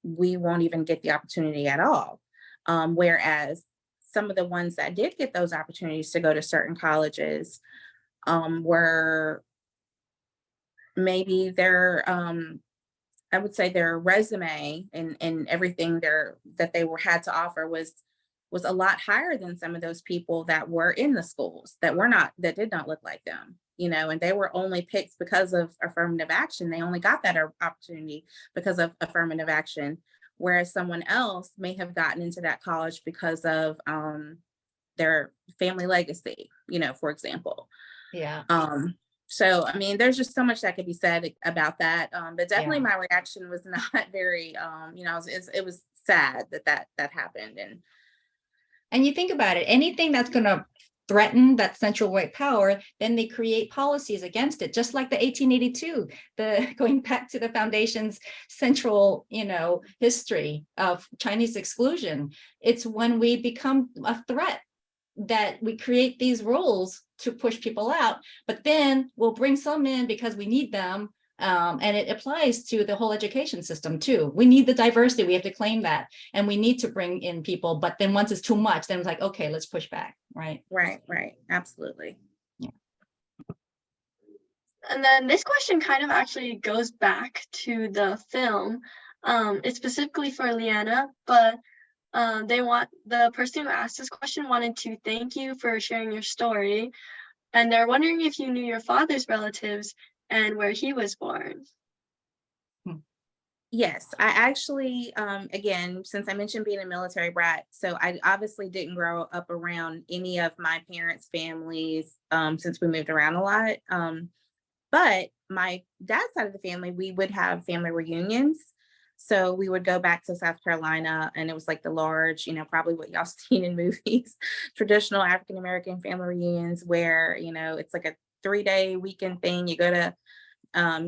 we won't even get the opportunity at all. Whereas some of the ones that did get those opportunities to go to certain colleges were maybe their, I would say their resume and everything that they had to offer was a lot higher than some of those people that were in the schools that did not look like them, and they were only picked because of affirmative action. They only got that opportunity because of affirmative action. Whereas someone else may have gotten into that college because of their family legacy, for example. Yeah. So, I mean, there's just so much that could be said about that. But definitely my reaction was not very, it was sad that happened. And you think about it, anything that's going to threaten that central white power, then they create policies against it, just like the 1882, going back to the foundation's central, history of Chinese exclusion. It's when we become a threat that we create these rules to push people out, but then we'll bring some in because we need them. And it applies to the whole education system too. We need the diversity. We have to claim that, and we need to bring in people. But then once it's too much, then it's like, okay, let's push back. Right. Right. Absolutely. Yeah. And then this question kind of actually goes back to the film. It's specifically for LeAnna, but The person who asked this question wanted to thank you for sharing your story, and they're wondering if you knew your father's relatives and where he was born. Yes, I actually, again, since I mentioned being a military brat, so I obviously didn't grow up around any of my parents' families, since we moved around a lot. But my dad's side of the family, we would have family reunions. So we would go back to South Carolina, and it was like the large, probably what y'all seen in movies, traditional African American family reunions where, it's like a 3-day weekend thing. You go to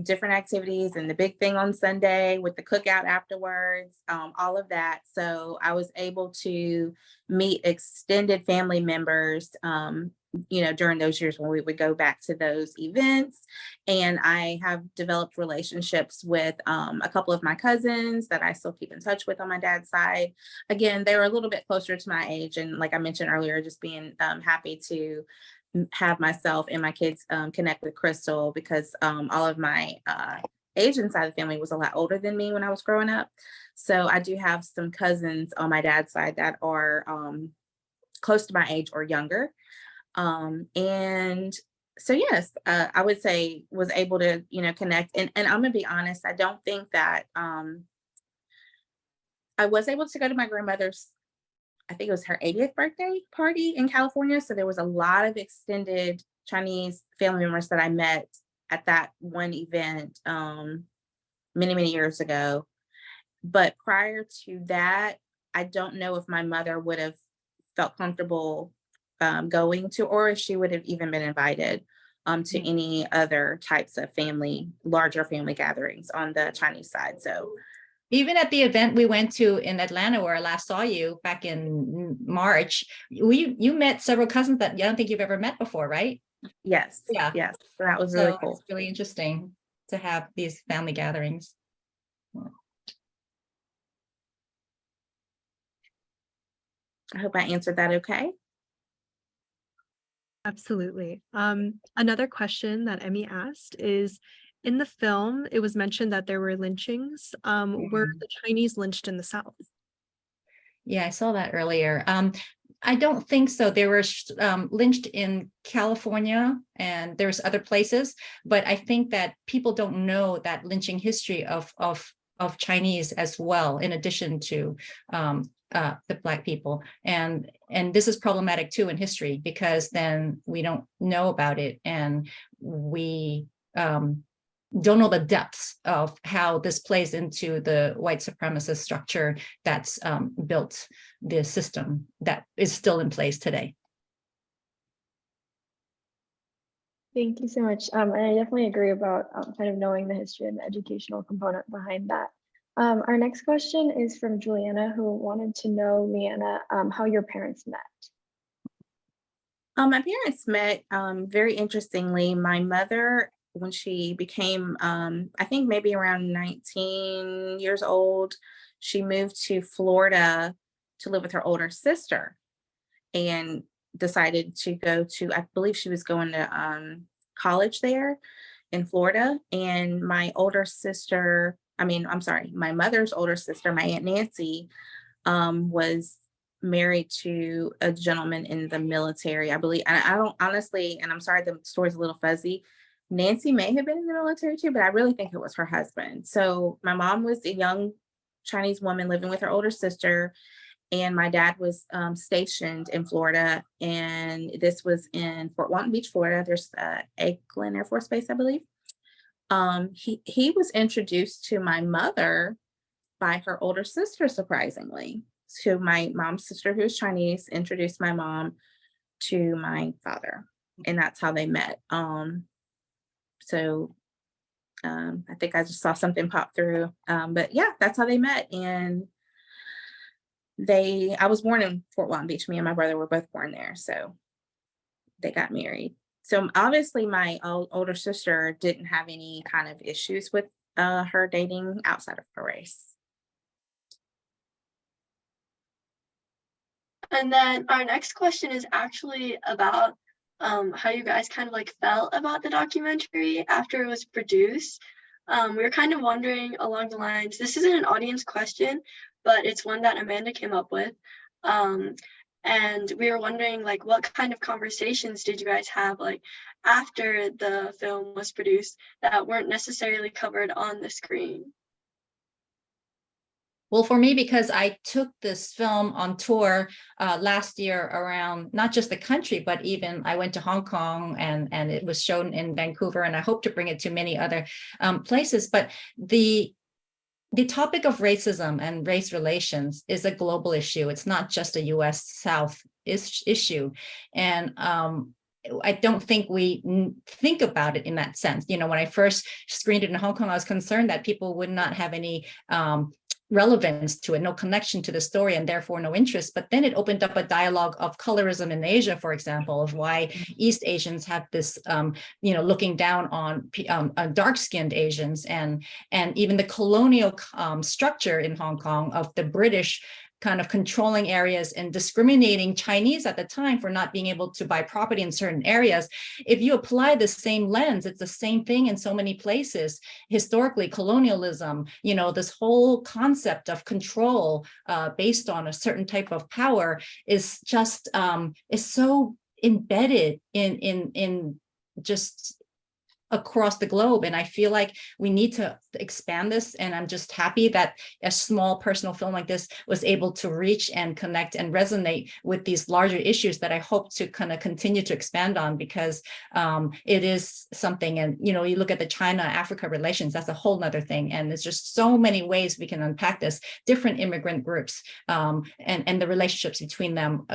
different activities and the big thing on Sunday with the cookout afterwards, all of that. So I was able to meet extended family members, during those years when we would go back to those events. And I have developed relationships with a couple of my cousins that I still keep in touch with on my dad's side. Again, they were a little bit closer to my age. And like I mentioned earlier, just being happy to have myself and my kids connect with Crystal because all of my Asian side of the family was a lot older than me when I was growing up. So I do have some cousins on my dad's side that are close to my age or younger. And so, yes, I would say was able to, connect. And I'm going to be honest, I don't think that I was able to go to my grandmother's, I think it was her 80th birthday party in California. So there was a lot of extended Chinese family members that I met at that one event many, many years ago. But prior to that, I don't know if my mother would have felt comfortable going to, or if she would have even been invited to any other types of larger family gatherings on the Chinese side. So even at the event we went to in Atlanta, where I last saw you back in March, you met several cousins that I don't think you've ever met before, right? Yes. Yeah. Yes. So that was really cool. It's really interesting to have these family gatherings. I hope I answered that okay. Absolutely. Another question that Emmy asked is, in the film, it was mentioned that there were lynchings. Were the Chinese lynched in the South? Yeah, I saw that earlier. I don't think so. They were lynched in California, and there's other places, but I think that people don't know that lynching history of Chinese as well, in addition to the Black people. And this is problematic too in history, because then we don't know about it, and we don't know the depths of how this plays into the white supremacist structure that's built the system that is still in place today. Thank you so much. And I definitely agree about kind of knowing the history and the educational component behind that. Our next question is from Juliana, who wanted to know, LeAnna, how your parents met. My parents met very interestingly. My mother, when she became, I think maybe around 19 years old, she moved to Florida to live with her older sister and decided to go to, I believe she was going to college there in Florida. And my mother's older sister, my Aunt Nancy, was married to a gentleman in the military, I believe. And I don't honestly, and I'm sorry, the story's a little fuzzy. Nancy may have been in the military too, but I really think it was her husband. So my mom was a young Chinese woman living with her older sister, and my dad was stationed in Florida. And this was in Fort Walton Beach, Florida. There's Eglin Air Force Base, I believe. He was introduced to my mother by her older sister, surprisingly. So my mom's sister, who's Chinese, introduced my mom to my father, and that's how they met. So I think I just saw something pop through, but yeah, that's how they met. And I was born in Fort Walton Beach. Me and my brother were both born there, so they got married. So obviously my older sister didn't have any kind of issues with her dating outside of her race. And then our next question is actually about how you guys kind of like felt about the documentary after it was produced. We were kind of wondering along the lines, this isn't an audience question, but it's one that Amanda came up with. And we were wondering, like, what kind of conversations did you guys have, like, after the film was produced that weren't necessarily covered on the screen? Well, for me, because I took this film on tour last year around not just the country, but even I went to Hong Kong and it was shown in Vancouver, and I hope to bring it to many other places. But the topic of racism and race relations is a global issue. It's not just a US South issue. And I don't think we think about it in that sense. You know, when I first screened it in Hong Kong, I was concerned that people would not have any relevance to it, no connection to the story, and therefore no interest. But then it opened up a dialogue of colorism in Asia, for example, of why East Asians have this, looking down on dark-skinned Asians, and even the colonial structure in Hong Kong of the British kind of controlling areas and discriminating Chinese at the time for not being able to buy property in certain areas. If you apply the same lens, it's the same thing in so many places. Historically, colonialism, this whole concept of control based on a certain type of power is just is so embedded in just across the globe. And I feel like we need to expand this. And I'm just happy that a small personal film like this was able to reach and connect and resonate with these larger issues that I hope to kind of continue to expand on, because it is something. And, you look at the China-Africa relations, that's a whole nother thing. And there's just so many ways we can unpack this, different immigrant groups and the relationships between them.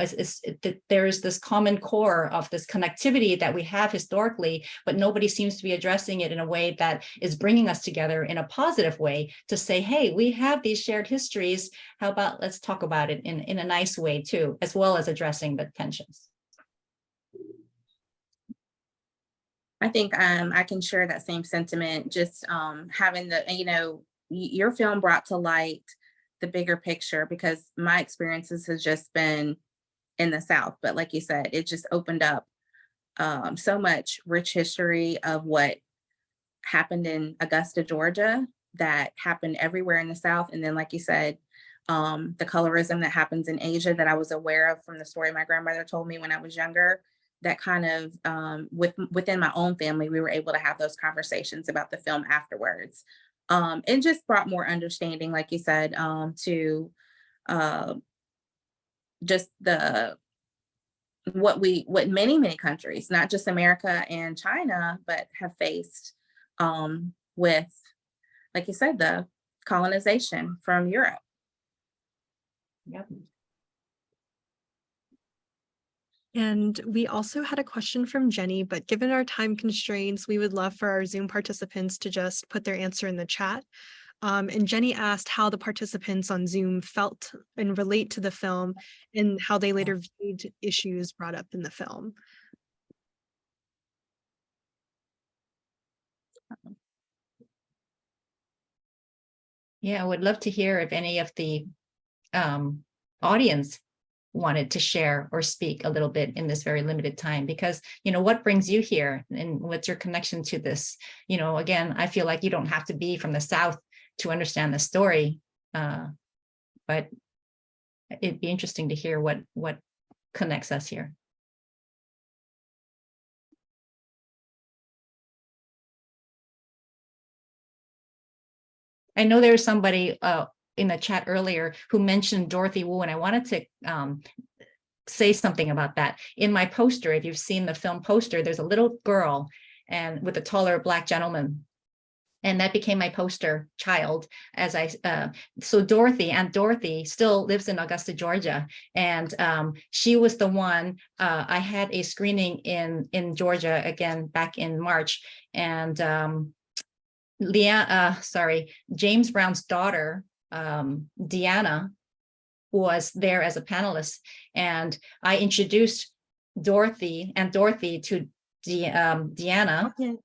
There is this common core of this connectivity that we have historically, but nobody seems to be addressing it in a way that is bringing us together in a positive way to say, hey, we have these shared histories. How about let's talk about it in a nice way too, as well as addressing the tensions. I think I can share that same sentiment. Just having the, your film brought to light the bigger picture, because my experiences has just been in the South. But like you said, it just opened up so much rich history of what happened in Augusta, Georgia, that happened everywhere in the South. And then, like you said, the colorism that happens in Asia that I was aware of from the story my grandmother told me when I was younger. That kind of within my own family, we were able to have those conversations about the film afterwards. And just brought more understanding, like you said, to just what many countries, not just America and China, but have faced with, like you said, the colonization from Europe. Yep. And we also had a question from Jenny, but given our time constraints, we would love for our Zoom participants to just put their answer in the chat. And Jenny asked how the participants on Zoom felt and relate to the film and how they later viewed issues brought up in the film. Yeah, I would love to hear if any of the audience wanted to share or speak a little bit in this very limited time, because what brings you here and what's your connection to this? Again, I feel like you don't have to be from the South to understand the story, but it'd be interesting to hear what connects us here. I know there was somebody in the chat earlier who mentioned Dorothy Wu, and I wanted to say something about that. In my poster, if you've seen the film poster, there's a little girl and with a taller Black gentleman. And that became my poster child as so Aunt Dorothy still lives in Augusta, Georgia. And she was the one, I had a screening in Georgia again back in March. And James Brown's daughter, Deanna, was there as a panelist. And I introduced Aunt Dorothy to Deanna. Okay.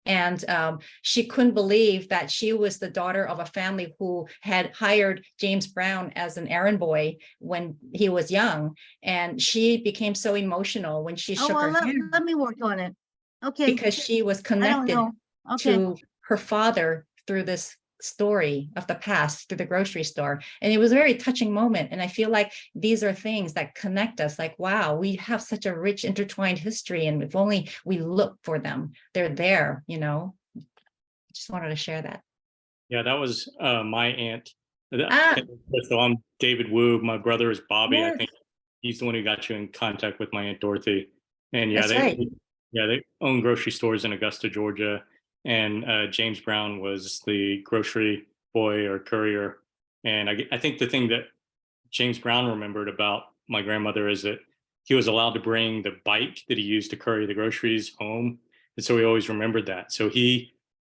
And she couldn't believe that she was the daughter of a family who had hired James Brown as an errand boy when he was young. And she became so emotional when she shook her head. Let me work on it. Okay. Because she was I don't connected know. Okay. to her father through this story of the past through the grocery store. And it was a very touching moment. And I feel like these are things that connect us, like, wow, we have such a rich intertwined history. And if only we look for them, they're there, you know. Just wanted to share that. Yeah, that was my aunt. Ah, So I'm David Wu. My brother is Bobby. I yes, think he's the one who got you in contact with my aunt Dorothy. And yeah, that's right. they own grocery stores in Augusta, Georgia. And James Brown was the grocery boy or courier. And I think the thing that James Brown remembered about my grandmother is that he was allowed to bring the bike that he used to carry the groceries home. And so he always remembered that. So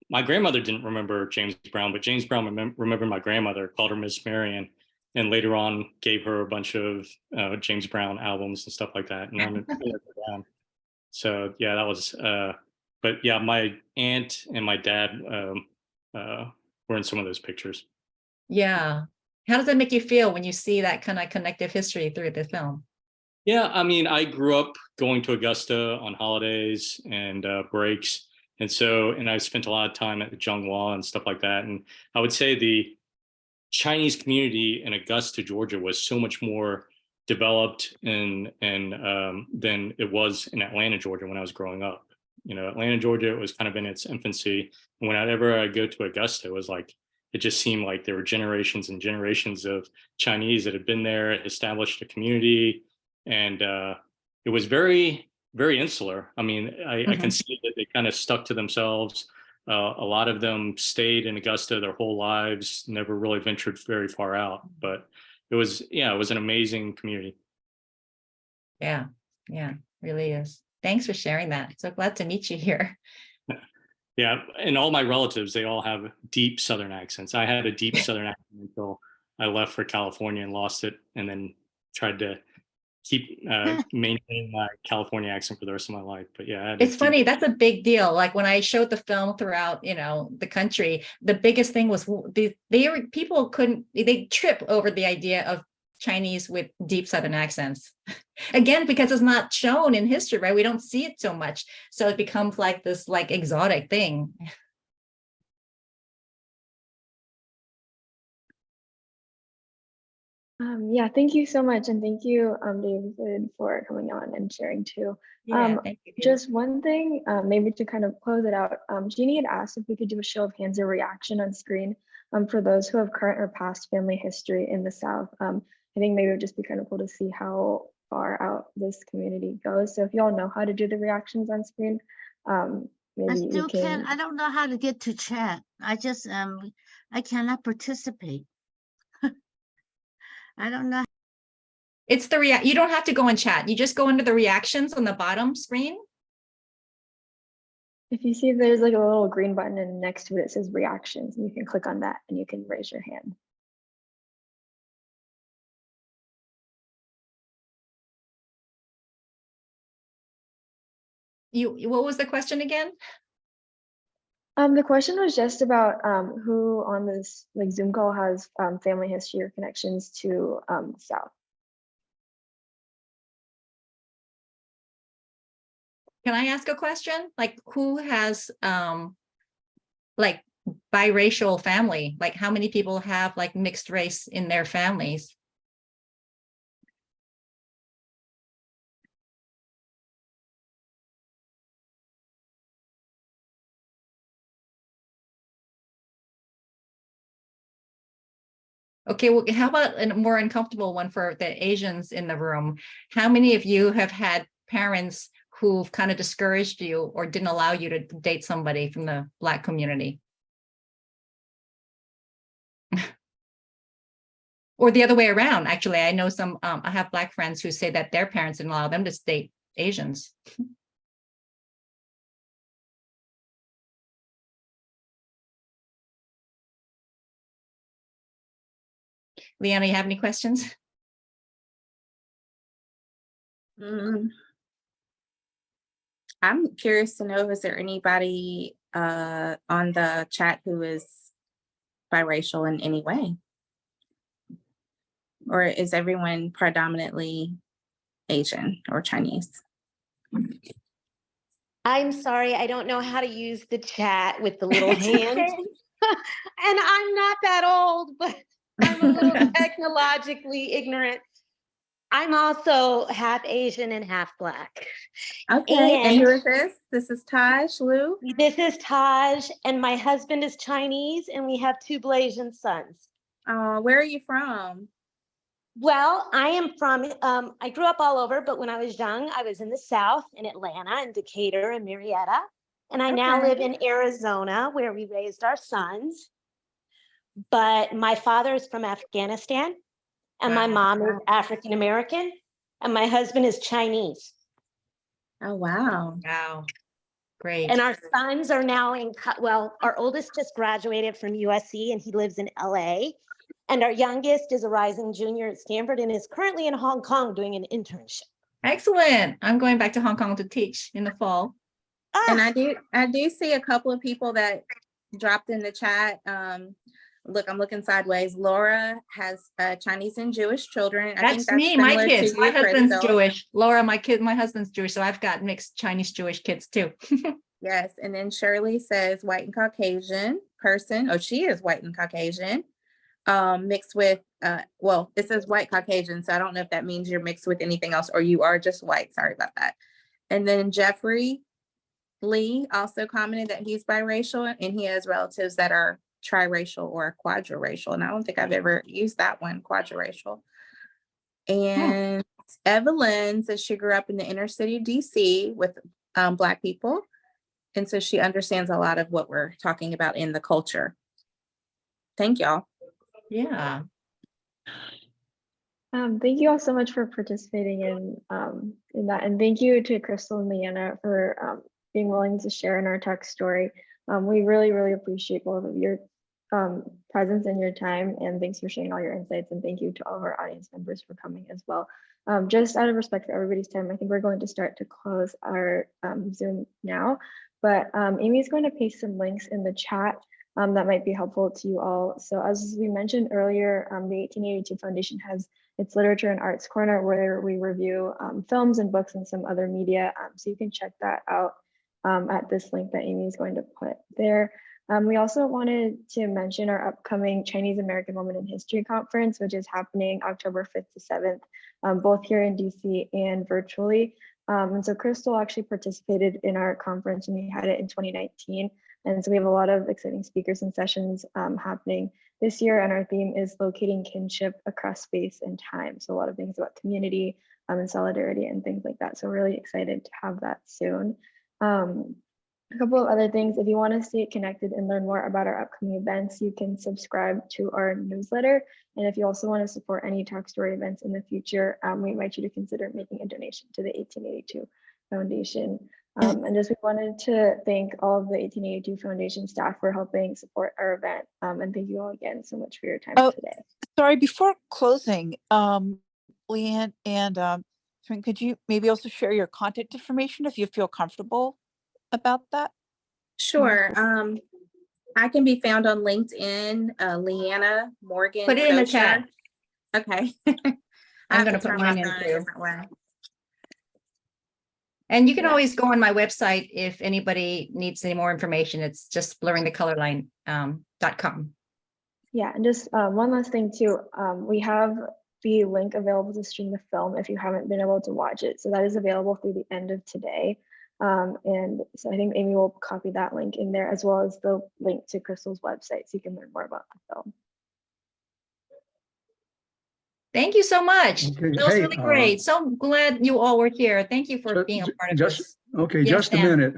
my grandmother didn't remember James Brown, but James Brown remembered my grandmother, called her Miss Marion, and later on gave her a bunch of James Brown albums and stuff like that. And then so yeah, that was. But yeah, my aunt and my dad were in some of those pictures. Yeah. How does that make you feel when you see that kind of connective history through the film? Yeah, I mean, I grew up going to Augusta on holidays and breaks. And I spent a lot of time at the Zhonghua and stuff like that. And I would say the Chinese community in Augusta, Georgia, was so much more developed and than it was in Atlanta, Georgia, when I was growing up. You know, Atlanta, Georgia, it was kind of in its infancy. And whenever I go to Augusta, it was like it just seemed like there were generations and generations of Chinese that had been there, established a community, and it was very, very insular. I mean, I can see that they kind of stuck to themselves. A lot of them stayed in Augusta their whole lives, never really ventured very far out. But it was an amazing community. Yeah, yeah, really is. Thanks for sharing that. So glad to meet you here. Yeah, and all my relatives, they all have deep Southern accents. I had a deep Southern accent until I left for California and lost it, and then tried to keep maintaining my California accent for the rest of my life. But yeah, It's funny, that's a big deal. Like when I showed the film throughout, you know, the country, the biggest thing was people they trip over the idea of Chinese with deep Southern accents. Again, because it's not shown in history, right? We don't see it so much. So it becomes like this like exotic thing. Yeah, thank you so much. And thank you, David, for coming on and sharing too. Yeah, thank you. Just one thing, maybe to kind of close it out, Jeannie had asked if we could do a show of hands or reaction on screen for those who have current or past family history in the South. I think maybe it would just be kind of cool to see how far out this community goes. So if y'all know how to do the reactions on screen, maybe I still you can. can't. I don't know how to get to chat. I just I cannot participate. I don't know. It's you don't have to go in chat. You just go into the reactions on the bottom screen. If you see there's like a little green button and next to it, it says reactions, and you can click on that and you can raise your hand. What was the question again? The question was just about who on this like Zoom call has family history or connections to the South. Can I ask a question? Like who has like biracial family? Like how many people have like mixed race in their families? Okay, well, how about a more uncomfortable one for the Asians in the room? How many of you have had parents who've kind of discouraged you or didn't allow you to date somebody from the Black community? Or the other way around, actually. I know some, I have Black friends who say that their parents didn't allow them to date Asians. LeAnna, you have any questions? I'm curious to know, is there anybody on the chat who is biracial in any way? Or is everyone predominantly Asian or Chinese? I'm sorry, I don't know how to use the chat with the little hand. And I'm not that old, but I'm a little technologically ignorant. I'm also half Asian and half Black. Okay, and And who is this? This is Taj Lu. this is Taj, and my husband is Chinese, and we have 2 Blasian sons. Where are you from? Well, I am from, I grew up all over, but when I was young, I was in the South, in Atlanta, and Decatur, and Marietta. And I now Okay. live in Arizona, where we raised our sons. But my father is from Afghanistan, and my mom is African American, and my husband is Chinese. Oh, wow. Wow. Great. And our sons are now well, our oldest just graduated from USC, and he lives in LA. And our youngest is a rising junior at Stanford and is currently in Hong Kong doing an internship. Excellent. I'm going back to Hong Kong to teach in the fall. And I do see a couple of people that dropped in the chat. Look, I'm looking sideways. Laura has Chinese and Jewish children. I think That's me, my similar to kids. My you, husband's Crystal. Jewish. Laura, my husband's Jewish, so I've got mixed Chinese Jewish kids too. Yes, and then Shirley says white and Caucasian person. Oh, she is white and Caucasian. Mixed with, well, it says white Caucasian, so I don't know if that means you're mixed with anything else or you are just white. Sorry about that. And then Jeffrey Lee also commented that he's biracial and he has relatives that are triracial or quadraracial. And I don't think I've ever used that one, quadraracial. And Evelyn says she grew up in the inner city of DC with Black people. And so she understands a lot of what we're talking about in the culture. Thank y'all. Yeah. Thank you all so much for participating in that. And thank you to Crystal and LeAnna for being willing to share in our tech story. We really, really appreciate both of your presence and your time. And thanks for sharing all your insights. And thank you to all of our audience members for coming as well. Just out of respect for everybody's time, I think we're going to start to close our Zoom now. But Amy's going to paste some links in the chat that might be helpful to you all. So as we mentioned earlier, the 1882 Foundation has its Literature and Arts Corner where we review films and books and some other media. So you can check that out at this link that Amy is going to put there. We also wanted to mention our upcoming Chinese American Women in History Conference, which is happening October 5th to 7th, both here in DC and virtually. And so Crystal actually participated in our conference when we had it in 2019. And so we have a lot of exciting speakers and sessions happening this year. And our theme is locating kinship across space and time. So a lot of things about community and solidarity and things like that. So really excited to have that soon. A couple of other things, if you want to stay connected and learn more about our upcoming events, you can subscribe to our newsletter. And if you also want to support any Talk Story events in the future, we invite you to consider making a donation to the 1882 Foundation. And just we wanted to thank all of the 1882 Foundation staff for helping support our event. And thank you all again so much for your time today. Sorry, before closing, LeAnna and could you maybe also share your contact information if you feel comfortable about that? Sure. I can be found on LinkedIn, LeAnna Morgan. Put it in the chat. Okay. I'm going to put mine in too. And you can always go on my website if anybody needs any more information. It's just blurringthecolorline.com. Yeah, and just one last thing too. We have the link available to stream the film if you haven't been able to watch it. So that is available through the end of today. And so I think Amy will copy that link in there as well as the link to Crystal's website so you can learn more about the film. Thank you so much. Okay, That was really great. So glad you all were here. Thank you for being a part of this. Okay, Yes, just a Stan. minute.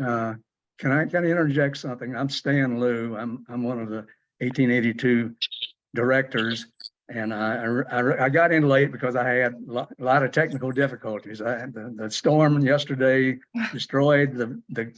Can I interject something? I'm Stan Liu. I'm one of the 1882 directors, and I got in late because I had a lot of technical difficulties. I had the storm yesterday destroyed the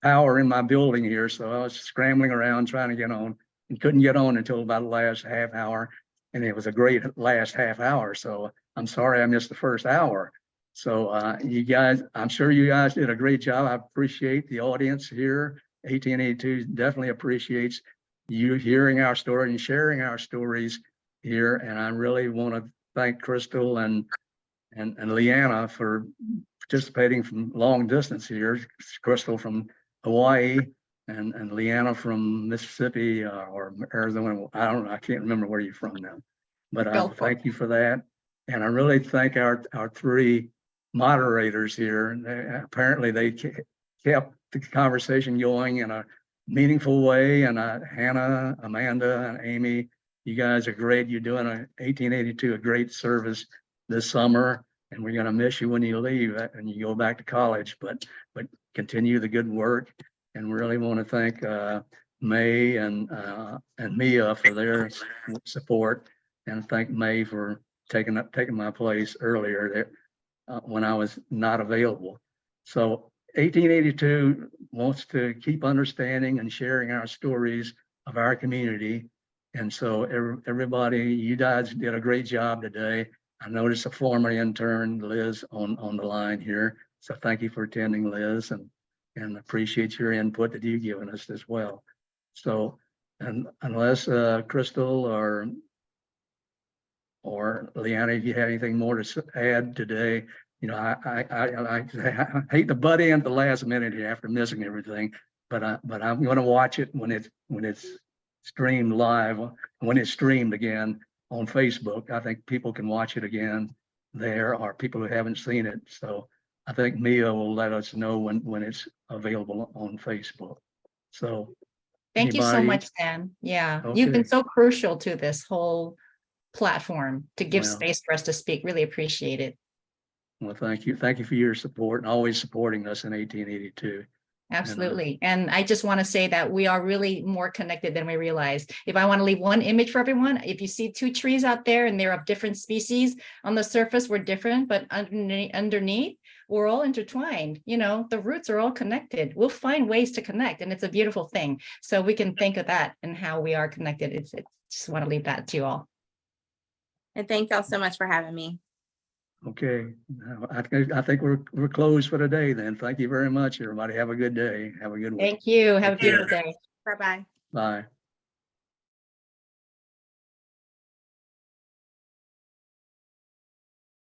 power in my building here, so I was scrambling around trying to get on and couldn't get on until about the last half hour. And it was a great last half hour. So I'm sorry I missed the first hour. So you guys, I'm sure you guys did a great job. I appreciate the audience here. 1882 definitely appreciates you hearing our story and sharing our stories here. And I really want to thank Crystal and LeAnna for participating from long distance here. Crystal from Hawaii and LeAnna from Mississippi or Arizona. I don't know. I can't remember where you're from now, but I Gulfport. thank you for that. And I really thank our three moderators here. Apparently they kept the conversation going in a meaningful way. And Hannah, Amanda, and Amy, you guys are great. You're doing 1882 a great service this summer, and we're going to miss you when you leave and you go back to college. But continue the good work. And we really want to thank May and Mia for their support, and thank May for taking my place earlier there when I was not available. So 1882 wants to keep understanding and sharing our stories of our community. And so everybody, you guys did a great job today. I noticed a former intern, Liz, on the line here. So thank you for attending, Liz, and appreciate your input that you've given us as well. So, and unless Crystal or LeAnna, if you have anything more to add today, you know, I hate to butt in at the last minute here after missing everything, but I'm going to watch it when it's streamed live, when it's streamed again on Facebook. I think people can watch it again there, or people who haven't seen it. So I think Mia will let us know when it's available on Facebook. So Thank you so anybody? much, Stan. Yeah, you've been Okay. so crucial to this whole platform to give Well, space for us to speak. Really appreciate it. well, thank you. Thank you for your support and always supporting us in 1882. Absolutely. And I just want to say that we are really more connected than we realize. If I want to leave one image for everyone, if you see two trees out there and they're of different species, on the surface we're different, but underneath we're all intertwined. You know, the roots are all connected. We'll find ways to connect, and it's a beautiful thing. So we can think of that and how we are connected. It's just want to leave that to you all. And thank y'all so much for having me. Okay, I think we're closed for today then. Thank you very much, everybody. Have a good day. Have a good week. Thank you. Have a beautiful day. Bye-bye. Bye.